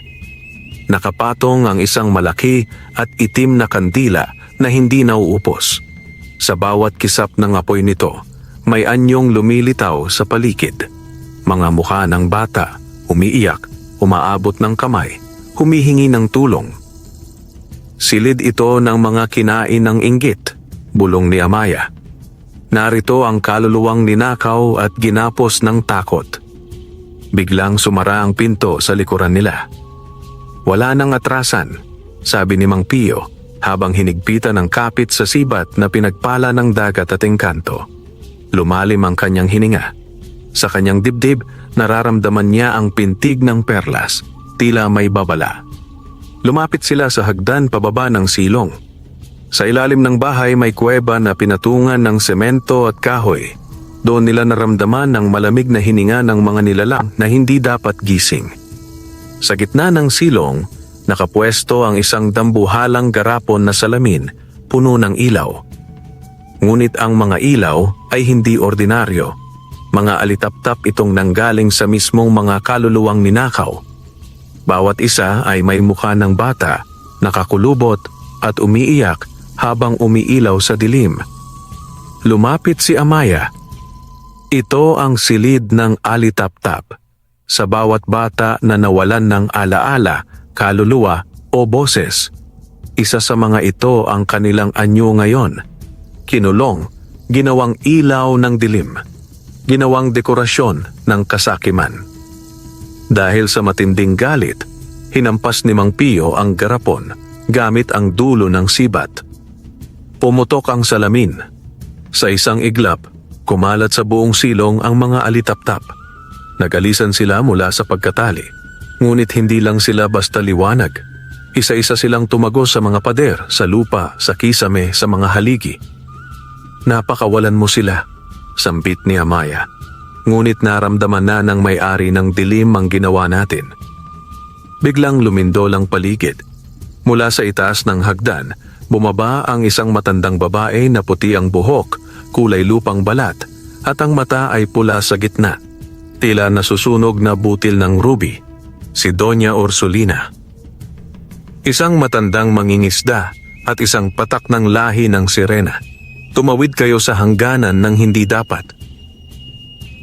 Nakapatong ang isang malaki at itim na kandila na hindi nauupos. Sa bawat kisap ng apoy nito, may anyong lumilitaw sa paligid. Mga mukha ng bata, umiiyak, umaabot ng kamay, humihingi ng tulong. Silid ito ng mga kinain ng inggit, bulong ni Amaya. Narito ang kaluluwang ninakaw at ginapos ng takot. Biglang sumara ang pinto sa likuran nila. Wala nang atrasan, sabi ni Mang Pio habang hinigpitan ng kapit sa sibat na pinagpala ng dagat at engkanto. Lumalim ang kanyang hininga. Sa kanyang dibdib, nararamdaman niya ang pintig ng perlas, tila may babala. Lumapit sila sa hagdan pababa ng silong. Sa ilalim ng bahay may kuweba na pinatungan ng semento at kahoy. Doon nila naramdaman ng malamig na hininga ng mga nilalang na hindi dapat gising. Sa gitna ng silong, nakapwesto ang isang dambuhalang garapon na salamin, puno ng ilaw. Ngunit ang mga ilaw ay hindi ordinaryo. Mga alitaptap itong nanggaling sa mismong mga kaluluwang ninakaw. Bawat isa ay may mukha ng bata, nakakulubot at umiiyak habang umiilaw sa dilim. Lumapit si Amaya. Ito ang silid ng alitaptap. Sa bawat bata na nawalan ng alaala, kaluluwa o boses, isa sa mga ito ang kanilang anyo ngayon. Kinulong, ginawang ilaw ng dilim, ginawang dekorasyon ng kasakiman. Dahil sa matinding galit, hinampas ni Mang Pio ang garapon gamit ang dulo ng sibat. Pumutok ang salamin. Sa isang iglap, kumalat sa buong silong ang mga alitaptap. Nagalisan sila mula sa pagkatali, ngunit hindi lang sila basta liwanag. Isa-isa silang tumagos sa mga pader, sa lupa, sa kisame, sa mga haligi. Napakawalan mo sila, sambit ni Amaya. Ngunit naramdaman na ng may-ari ng dilim ang ginawa natin. Biglang lumindol ang paligid. Mula sa itaas ng hagdan, bumaba ang isang matandang babae na puti ang buhok, kulay lupang balat, at ang mata ay pula sa gitna. Tila nasusunog na butil ng ruby, si Doña Ursulina. Isang matandang mangingisda at isang patak ng lahi ng sirena. Tumawid kayo sa hangganan ng hindi dapat.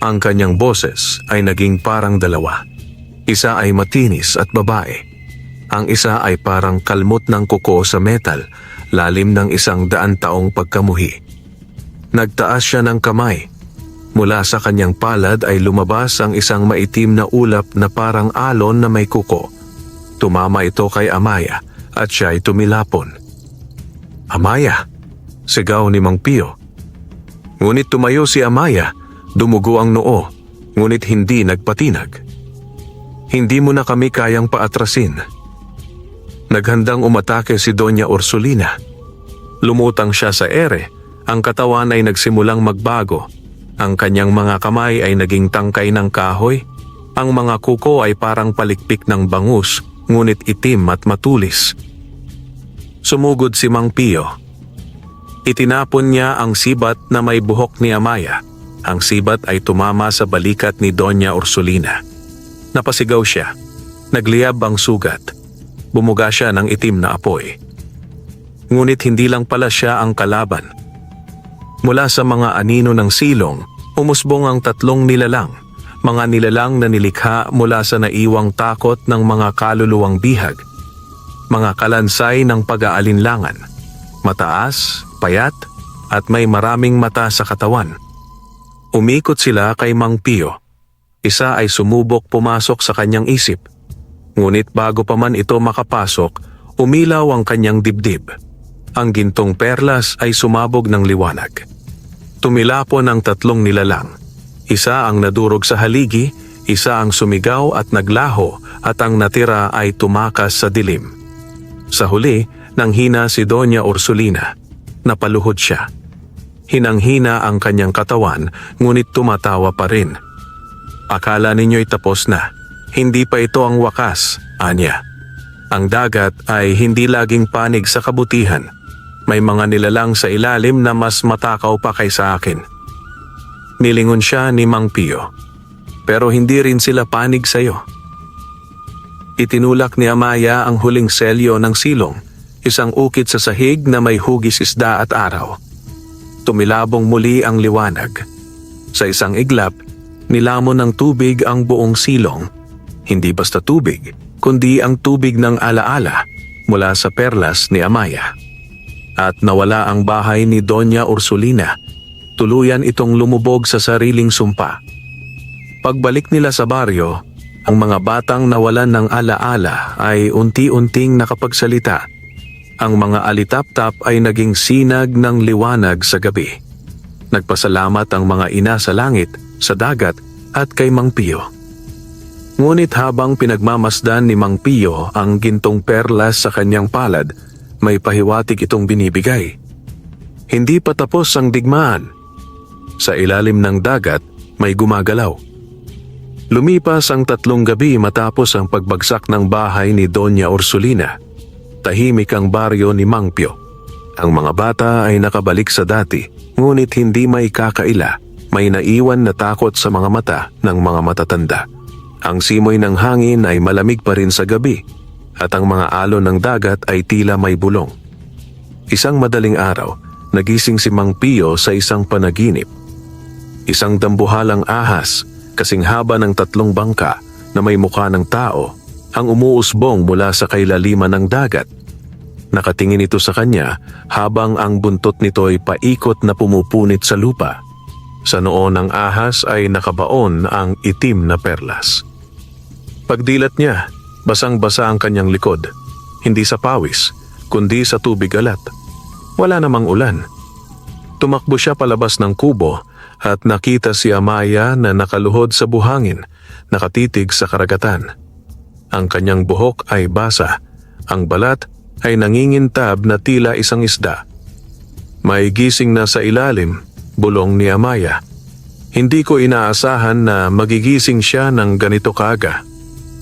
Ang kanyang boses ay naging parang dalawa. Isa ay matinis at babae. Ang isa ay parang kalmot ng kuko sa metal, lalim ng 100 taong pagkamuhi. Nagtaas siya ng kamay. Mula sa kanyang palad ay lumabas ang isang maitim na ulap na parang alon na may kuko. Tumama ito kay Amaya at siya ay tumilapon. "Amaya!" sigaw ni Mang Pio. Ngunit tumayo si Amaya, dumugo ang noo, ngunit hindi nagpatinag. "Hindi mo na kami kayang paatrasin." Naghandang umatake si Doña Ursulina. Lumutang siya sa ere, ang katawan ay nagsimulang magbago. Ang kanyang mga kamay ay naging tangkay ng kahoy. Ang mga kuko ay parang palikpik ng bangus, ngunit itim at matulis. Sumugod si Mang Pio. Itinapon niya ang sibat na may buhok ni Amaya. Ang sibat ay tumama sa balikat ni Doña Ursulina. Napasigaw siya. Nagliyab ang sugat. Bumuga siya ng itim na apoy. Ngunit hindi lang pala siya ang kalaban. Mula sa mga anino ng silong, umusbong ang 3 nilalang. Mga nilalang na nilikha mula sa naiwang takot ng mga kaluluwang bihag. Mga kalansay ng pag-aalinlangan. Mataas, payat, at may maraming mata sa katawan. Umikot sila kay Mang Pio. Isa ay sumubok pumasok sa kanyang isip. Ngunit bago pa man ito makapasok, umilaw ang kanyang dibdib. Ang gintong perlas ay sumabog ng liwanag. Tumilapon ang 3 nilalang. Isa ang nadurog sa haligi, isa ang sumigaw at naglaho, at ang natira ay tumakas sa dilim. Sa huli, nanghina si Doña Ursulina. Napaluhod siya. Hinang-hina ang kanyang katawan, ngunit tumatawa pa rin. "Akala ninyo'y tapos na. Hindi pa ito ang wakas," anya. "Ang dagat ay hindi laging panig sa kabutihan. May mga nilalang sa ilalim na mas matakaw pa kaysa akin." Nilingon siya ni Mang Pio. "Pero hindi rin sila panig sa'yo." Itinulak ni Amaya ang huling selyo ng silong, isang ukit sa sahig na may hugis isda at araw. Tumilabong muli ang liwanag. Sa isang iglap, nilamon ng tubig ang buong silong. Hindi basta tubig, kundi ang tubig ng alaala mula sa perlas ni Amaya. At nawala ang bahay ni Doña Ursulina. Tuluyan itong lumubog sa sariling sumpa. Pagbalik nila sa baryo, ang mga batang nawalan ng alaala ay unti-unting nakapagsalita. Ang mga alitaptap ay naging sinag ng liwanag sa gabi. Nagpasalamat ang mga ina sa langit, sa dagat at kay Mang Pio. Ngunit habang pinagmamasdan ni Mang Pio ang gintong perlas sa kanyang palad, may pahiwatig itong binibigay. Hindi pa tapos ang digmaan. Sa ilalim ng dagat, may gumagalaw. Lumipas ang 3 gabi matapos ang pagbagsak ng bahay ni Doña Ursulina. Tahimik ang baryo ni Mang Pio. Ang mga bata ay nakabalik sa dati, ngunit hindi may kakaila. May naiwan na takot sa mga mata ng mga matatanda. Ang simoy ng hangin ay malamig pa rin sa gabi, at ang mga alon ng dagat ay tila may bulong. Isang madaling araw, nagising si Mang Pio sa isang panaginip. Isang dambuhalang ahas, kasing haba ng 3 bangka na may mukha ng tao, ang umuusbong mula sa kailaliman ng dagat. Nakatingin ito sa kanya habang ang buntot nito ay paikot na pumupunit sa lupa. Sa noo ng ahas ay nakabaon ang itim na perlas. Pagdilat niya, basang-basa ang kanyang likod. Hindi sa pawis, kundi sa tubig alat. Wala namang ulan. Tumakbo siya palabas ng kubo at nakita si Amaya na nakaluhod sa buhangin, nakatitig sa karagatan. Ang kanyang buhok ay basa, ang balat ay nangingintab na tila isang isda. May gising na sa ilalim, bulong ni Amaya. Hindi ko inaasahan na magigising siya ng ganito kaaga.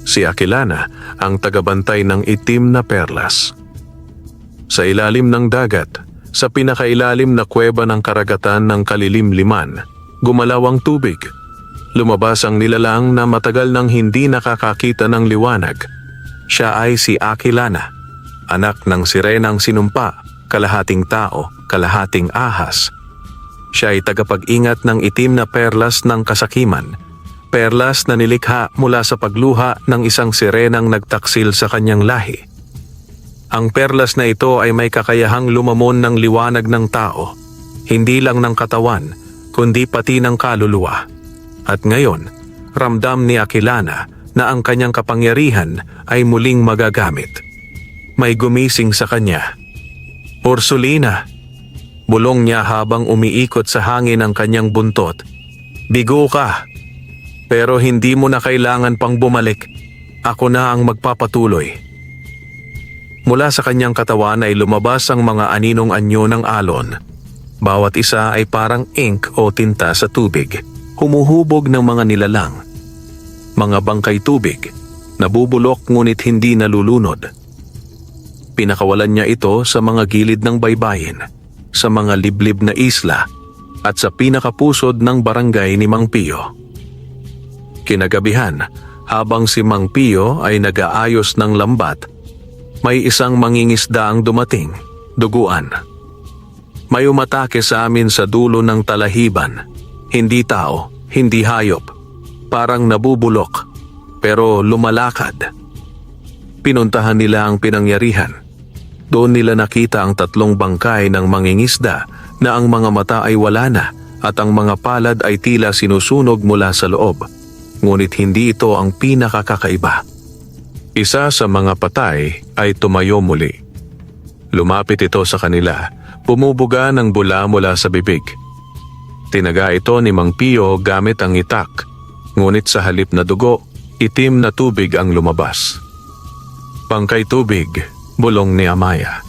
Si Aquilana ang tagabantay ng itim na perlas. Sa ilalim ng dagat, sa pinakailalim na kuweba ng karagatan ng kalilimliman, gumalaw ang tubig. Lumabas ang nilalang na matagal nang hindi nakakakita ng liwanag. Siya ay si Aquilana, anak ng sirenang sinumpa, kalahating tao, kalahating ahas. Siya ay tagapag-ingat ng itim na perlas ng kasakiman, perlas na nilikha mula sa pagluha ng isang sirenang nagtaksil sa kanyang lahi. Ang perlas na ito ay may kakayahang lumamon ng liwanag ng tao, hindi lang ng katawan, kundi pati ng kaluluwa. At ngayon, ramdam ni Aquilana na ang kanyang kapangyarihan ay muling magagamit. May gumising sa kanya. "Ursulina!" Bulong niya habang umiikot sa hangin ang kanyang buntot. "Bigo ka! Pero hindi mo na kailangan pang bumalik. Ako na ang magpapatuloy." Mula sa kanyang katawan ay lumabas ang mga aninong anyo ng alon. Bawat isa ay parang ink o tinta sa tubig, humuhubog ng mga nilalang. Mga bangkay tubig, nabubulok ngunit hindi nalulunod. Pinakawalan niya ito sa mga gilid ng baybayin, sa mga liblib na isla, at sa pinakapusod ng barangay ni Mang Pio. Kinagabihan, habang si Mang Pio ay nag-aayos ng lambat, may isang mangingisda ang dumating, duguan. May umatake sa amin sa dulo ng talahiban. Hindi tao, hindi hayop. Parang nabubulok, pero lumalakad. Pinuntahan nila ang pinangyarihan. Doon nila nakita ang 3 bangkay ng mangingisda na ang mga mata ay wala na at ang mga palad ay tila sinusunog mula sa loob. Ngunit hindi ito ang pinakakakaiba. Isa sa mga patay ay tumayo muli. Lumapit ito sa kanila, bumubuga ng bula mula sa bibig. Tinaga ito ni Mang Pio gamit ang itak, ngunit sa halip na dugo, itim na tubig ang lumabas. "Bangkay tubig," bulong ni Amaya.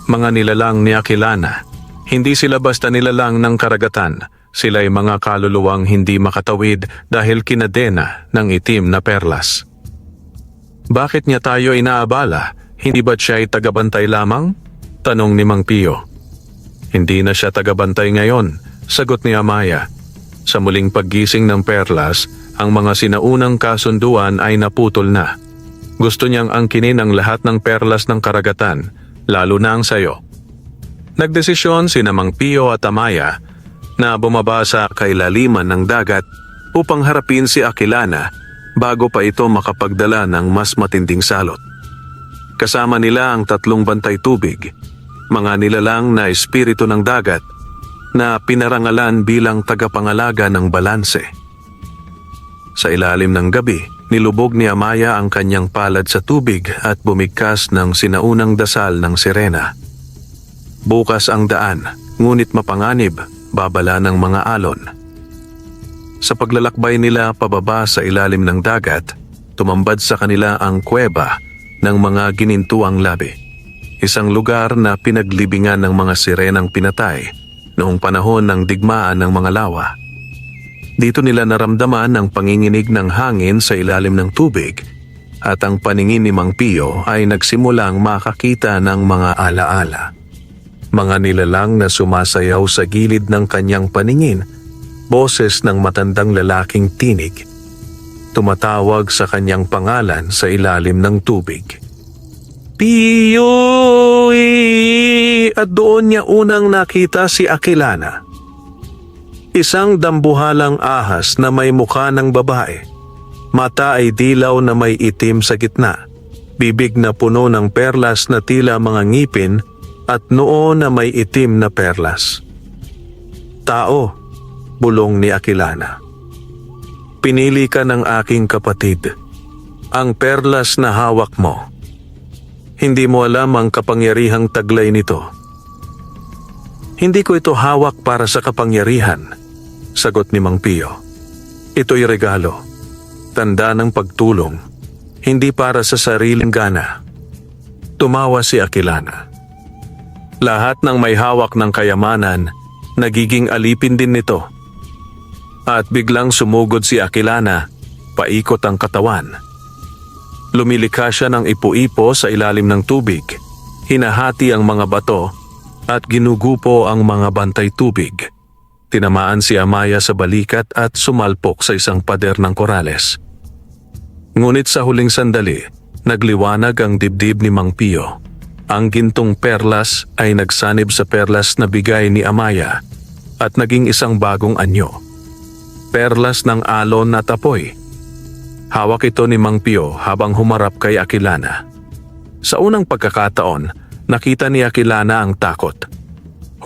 "Mga nilalang ni Aquilana, hindi sila basta nilalang ng karagatan. Sila'y mga kaluluwang hindi makatawid dahil kinadena ng itim na perlas." "Bakit niya tayo inaabala? Hindi ba't siya ay tagabantay lamang?" tanong ni Mang Pio. "Hindi na siya tagabantay ngayon," sagot ni Amaya. "Sa muling paggising ng perlas, ang mga sinaunang kasunduan ay naputol na. Gusto niyang angkinin ang lahat ng perlas ng karagatan, lalo na ang sayo." Nagdesisyon sina Mang Pio at Amaya na bumaba sa kailaliman ng dagat upang harapin si Aquilana bago pa ito makapagdala ng mas matinding salot. Kasama nila ang 3 bantay tubig, mga nilalang na espiritu ng dagat na pinarangalan bilang tagapangalaga ng balanse. Sa ilalim ng gabi, nilubog ni Amaya ang kanyang palad sa tubig at bumigkas ng sinaunang dasal ng sirena. Bukas ang daan, ngunit mapanganib, babala ng mga alon. Sa paglalakbay nila pababa sa ilalim ng dagat, tumambad sa kanila ang kuweba ng mga ginintuang labi. Isang lugar na pinaglibingan ng mga sirenang pinatay noong panahon ng digmaan ng mga lawa. Dito nila naramdaman ang panginginig ng hangin sa ilalim ng tubig at ang paningin ni Mang Pio ay nagsimulang makakita ng mga alaala. Mga nilalang na sumasayaw sa gilid ng kanyang paningin, boses ng matandang lalaking tinig. Tumatawag sa kanyang pangalan sa ilalim ng tubig. Pio! At doon niya unang nakita si Aquilana. Isang dambuhalang ahas na may mukha ng babae. Mata ay dilaw na may itim sa gitna. Bibig na puno ng perlas na tila mga ngipin at noo na may itim na perlas. Tao, bulong ni Aquilana. Pinili ka ng aking kapatid. Ang perlas na hawak mo. Hindi mo alam ang kapangyarihang taglay nito. Hindi ko ito hawak para sa kapangyarihan, sagot ni Mang Pio. Ito'y regalo, tanda ng pagtulong, hindi para sa sariling gana. Tumawa si Aquilana. Lahat ng may hawak ng kayamanan, nagiging alipin din nito. At biglang sumugod si Aquilana, paikot ang katawan. Lumilikha siya ng ipo-ipo sa ilalim ng tubig, hinahati ang mga bato at ginugupo ang mga bantay tubig. Tinamaan si Amaya sa balikat at sumalpok sa isang pader ng korales. Ngunit sa huling sandali, nagliwanag ang dibdib ni Mang Pio. Ang gintong perlas ay nagsanib sa perlas na bigay ni Amaya at naging isang bagong anyo. Perlas ng alon at apoy. Hawak ito ni Mang Pio habang humarap kay Aquilana. Sa unang pagkakataon, nakita ni Aquilana ang takot.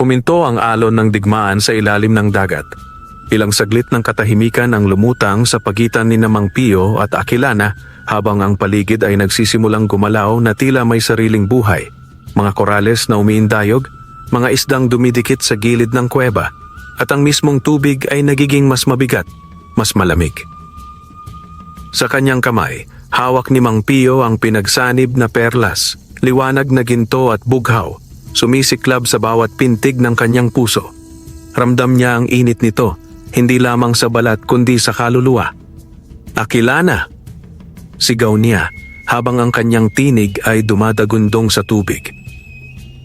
Huminto ang alon ng digmaan sa ilalim ng dagat. Ilang saglit ng katahimikan ang lumutang sa pagitan ni Mang Pio at Aquilana habang ang paligid ay nagsisimulang gumalaw na tila may sariling buhay. Mga korales na umiindayog, mga isdang dumidikit sa gilid ng kuweba, at ang mismong tubig ay nagiging mas mabigat, mas malamig. Sa kanyang kamay, hawak ni Mang Pio ang pinagsanib na perlas, liwanag na ginto at bughaw, sumisiklab sa bawat pintig ng kanyang puso. Ramdam niya ang init nito, hindi lamang sa balat kundi sa kaluluwa. Aquilana! Sigaw niya habang ang kanyang tinig ay dumadagundong sa tubig.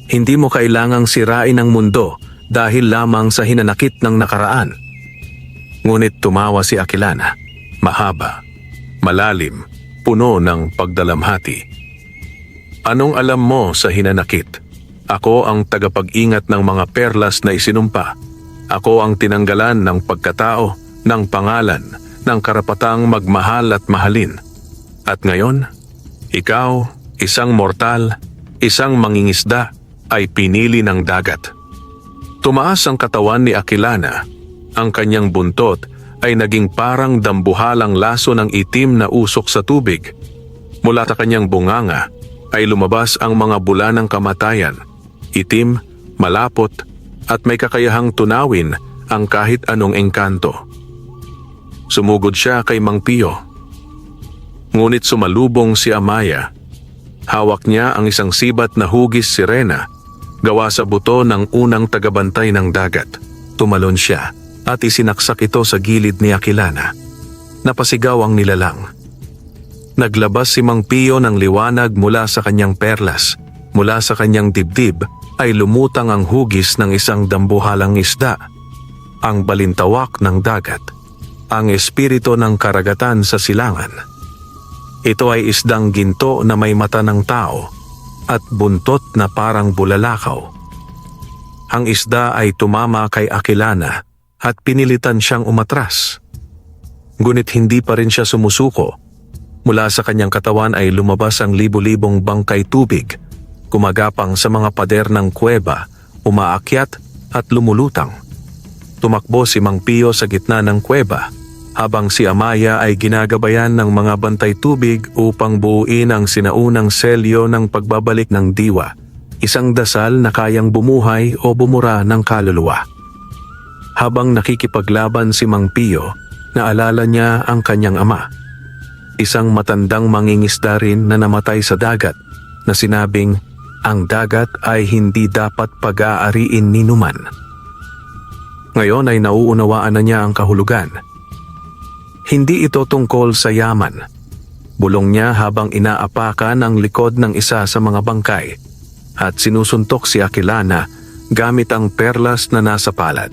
Hindi mo kailangang sirain ang mundo dahil lamang sa hinanakit ng nakaraan. Ngunit tumawa si Aquilana, mahaba, malalim, puno ng pagdalamhati. Anong alam mo sa hinanakit? Ako ang tagapag-ingat ng mga perlas na isinumpa. Ako ang tinanggalan ng pagkatao, ng pangalan, ng karapatang magmahal at mahalin. At ngayon, ikaw, isang mortal, isang mangingisda, ay pinili ng dagat. Tumaas ang katawan ni Aquilana. Ang kanyang buntot ay naging parang dambuhalang laso ng itim na usok sa tubig. Mula sa kanyang bunganga ay lumabas ang mga bula ng kamatayan, itim, malapot, at may kakayahang tunawin ang kahit anong engkanto. Sumugod siya kay Mang Pio. Ngunit sumalubong si Amaya. Hawak niya ang isang sibat na hugis sirena, gawa sa buto ng unang tagabantay ng dagat. Tumalon siya at isinaksak ito sa gilid ni Aquilana. Napasigaw ang nilalang. Naglabas si Mang Pio ng liwanag mula sa kanyang perlas. Mula sa kanyang dibdib ay lumutang ang hugis ng isang dambuhalang isda. Ang balintawak ng dagat. Ang espiritu ng karagatan sa silangan. Ito ay isdang ginto na may mata ng tao at buntot na parang bulalakaw. Ang isda ay tumama kay Aquilana at pinilitan siyang umatras. Ngunit hindi pa rin siya sumusuko. Mula sa kanyang katawan ay lumabas ang libu-libong bangkay tubig, gumagapang sa mga pader ng kuweba, umaakyat at lumulutang. Tumakbo si Mang Pio sa gitna ng kuweba, habang si Amaya ay ginagabayan ng mga bantay tubig upang buuin ang sinaunang selyo ng pagbabalik ng diwa, isang dasal na kayang bumuhay o bumura ng kaluluwa. Habang nakikipaglaban si Mang Pio, naalala niya ang kanyang ama. isang matandang mangingisda rin na namatay sa dagat na sinabing ang dagat ay hindi dapat pag-aariin ni numan. Ngayon ay nauunawaan na niya ang kahulugan. Hindi ito tungkol sa yaman. Bulong niya habang inaapakan ang likod ng isa sa mga bangkay at sinusuntok si Aquilana gamit ang perlas na nasa palad,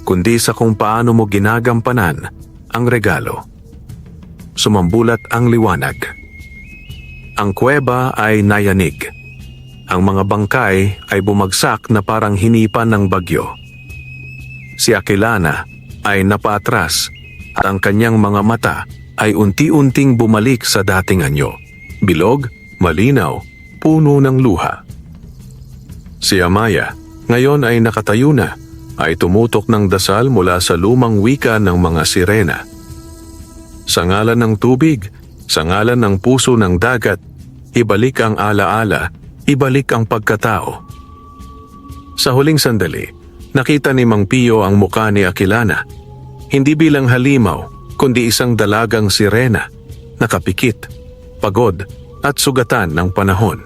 kundi sa kung paano mo ginagampanan ang regalo. Sumambulat ang liwanag. Ang kuweba ay nayanig. Ang mga bangkay ay bumagsak na parang hinipan ng bagyo. Si Aquilana ay napaatras at ang kanyang mga mata ay unti-unting bumalik sa dating anyo. Bilog, malinaw, puno ng luha. Si Amaya, ngayon ay nakatayo na, ay tumutok ng dasal mula sa lumang wika ng mga sirena. Sa ngalan ng tubig, sa ngalan ng puso ng dagat, ibalik ang alaala, ibalik ang pagkatao. Sa huling sandali, nakita ni Mang Pio ang muka ni Aquilana, hindi bilang halimaw, kundi isang dalagang sirena, nakapikit, pagod at sugatan ng panahon.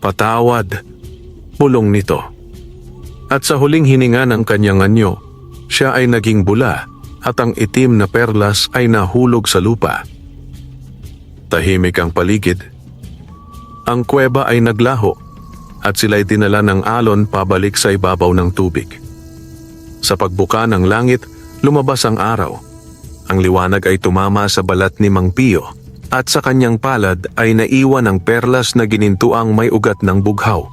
Patawad, bulong nito. At sa huling hininga ng kanyang anyo, siya ay naging bula at ang itim na perlas ay nahulog sa lupa. Tahimik ang paligid. Ang kuweba ay naglaho at sila'y dinala ng alon pabalik sa ibabaw ng tubig. Sa pagbuka ng langit, lumabas ang araw. Ang liwanag ay tumama sa balat ni Mang Pio at sa kanyang palad ay naiwan ang perlas na ginintuang may ugat ng bughaw,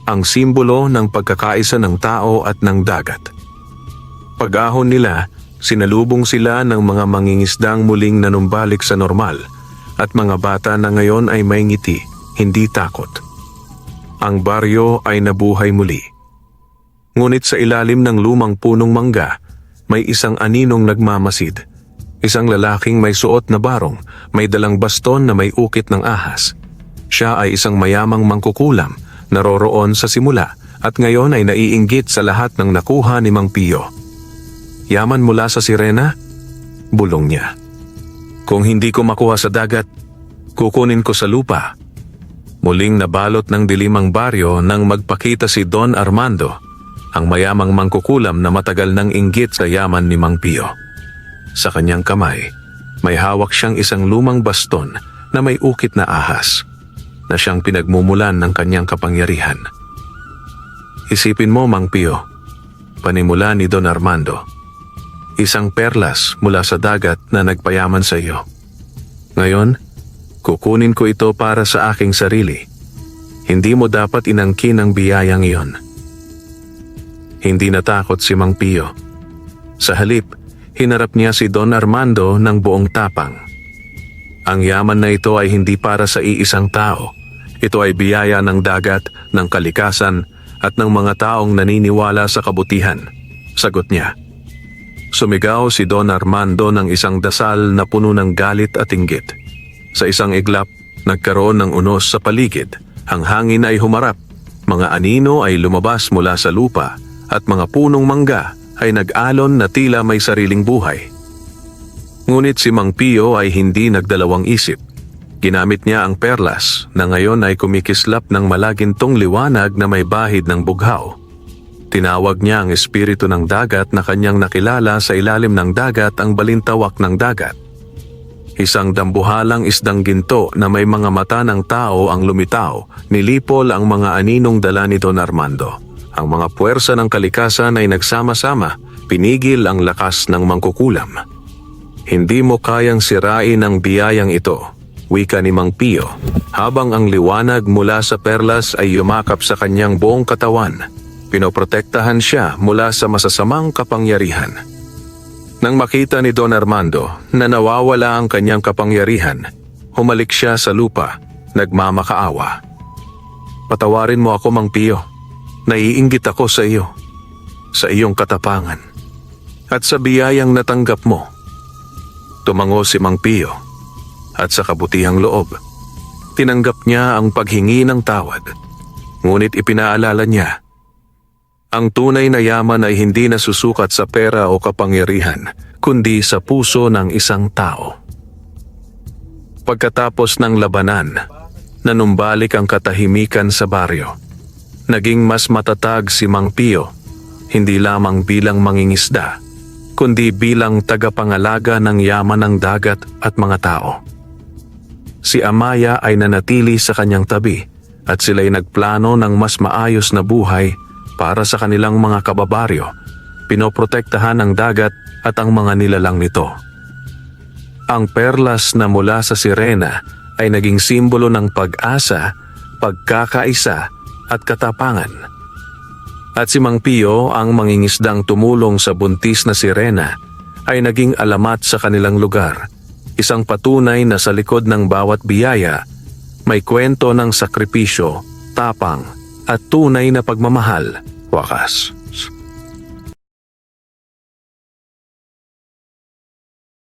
ang simbolo ng pagkakaisa ng tao at ng dagat. Pag-ahon nila, sinalubong sila ng mga mangingisdang muling nanumbalik sa normal at mga bata na ngayon ay may ngiti, hindi takot. Ang baryo ay nabuhay muli. Ngunit sa ilalim ng lumang punong mangga, may isang aninong nagmamasid. Isang lalaking may suot na barong, may dalang baston na may ukit ng ahas. Siya ay isang mayamang mangkukulam, naroroon sa simula at ngayon ay naiinggit sa lahat ng nakuha ni Mang Pio. Yaman mula sa sirena? Bulong niya. Kung hindi ko makuha sa dagat, kukunin ko sa lupa. Muling nabalot ng dilim ang baryo nang magpakita si Don Armando, ang mayamang mangkukulam na matagal nang inggit sa yaman ni Mang Pio. Sa kanyang kamay, may hawak siyang isang lumang baston na may ukit na ahas, na siyang pinagmumulan ng kanyang kapangyarihan. Isipin mo, Mang Pio, panimula ni Don Armando, isang perlas mula sa dagat na nagpayaman sa iyo. Ngayon, kukunin ko ito para sa aking sarili. Hindi mo dapat inangkin ang biyayang iyon. Hindi natakot si Mang Pio. Sa halip, hinarap niya si Don Armando ng buong tapang. Ang yaman na ito ay hindi para sa iisang tao. Ito ay biyaya ng dagat, ng kalikasan, at ng mga taong naniniwala sa kabutihan. Sagot niya. Sumigaw si Don Armando ng isang dasal na puno ng galit at inggit. Sa isang iglap, nagkaroon ng unos sa paligid. Ang hangin ay humarap. Mga anino ay lumabas mula sa lupa at mga punong mangga ay nag-alon na tila may sariling buhay. Ngunit si Mang Pio ay hindi nagdalawang isip. Ginamit niya ang perlas na ngayon ay kumikislap ng malagintong liwanag na may bahid ng bughaw. Tinawag niya ang espiritu ng dagat na kanyang nakilala sa ilalim ng dagat ang balintawak ng dagat. Isang dambuhalang isdang ginto na may mga mata ng tao ang lumitaw, nilipol ang mga aninong dala ni Don Armando. Ang mga puwersa ng kalikasan ay nagsama-sama, pinigil ang lakas ng mangkukulam. Hindi mo kayang sirain ang biyayang ito, wika ni Mang Pio, habang ang liwanag mula sa perlas ay yumakap sa kanyang buong katawan. Pinoprotektahan siya mula sa masasamang kapangyarihan. Nang makita ni Don Armando na nawawala ang kanyang kapangyarihan, humalik siya sa lupa, nagmamakaawa. Patawarin mo ako, Mang Pio. Naiinggit ako sa iyo, sa iyong katapangan, at sa biyayang natanggap mo. Tumango si Mang Pio, at sa kabutihang loob, tinanggap niya ang paghingi ng tawad. Ngunit ipinaalala niya, ang tunay na yaman ay hindi nasusukat sa pera o kapangyarihan, kundi sa puso ng isang tao. Pagkatapos ng labanan, nanumbalik ang katahimikan sa baryo. Naging mas matatag si Mang Pio, hindi lamang bilang mangingisda, kundi bilang tagapangalaga ng yaman ng dagat at mga tao. Si Amaya ay nanatili sa kanyang tabi at sila'y nagplano ng mas maayos na buhay para sa kanilang mga kababaryo, pinoprotektahan ang dagat at ang mga nilalang nito. Ang perlas na mula sa sirena ay naging simbolo ng pag-asa, pagkakaisa at katapangan. At si Mang Pio, ang mangingisdang tumulong sa buntis na sirena, ay naging alamat sa kanilang lugar, isang patunay na sa likod ng bawat biyaya, may kwento ng sakripisyo, tapang at tunay na pagmamahal, wakas.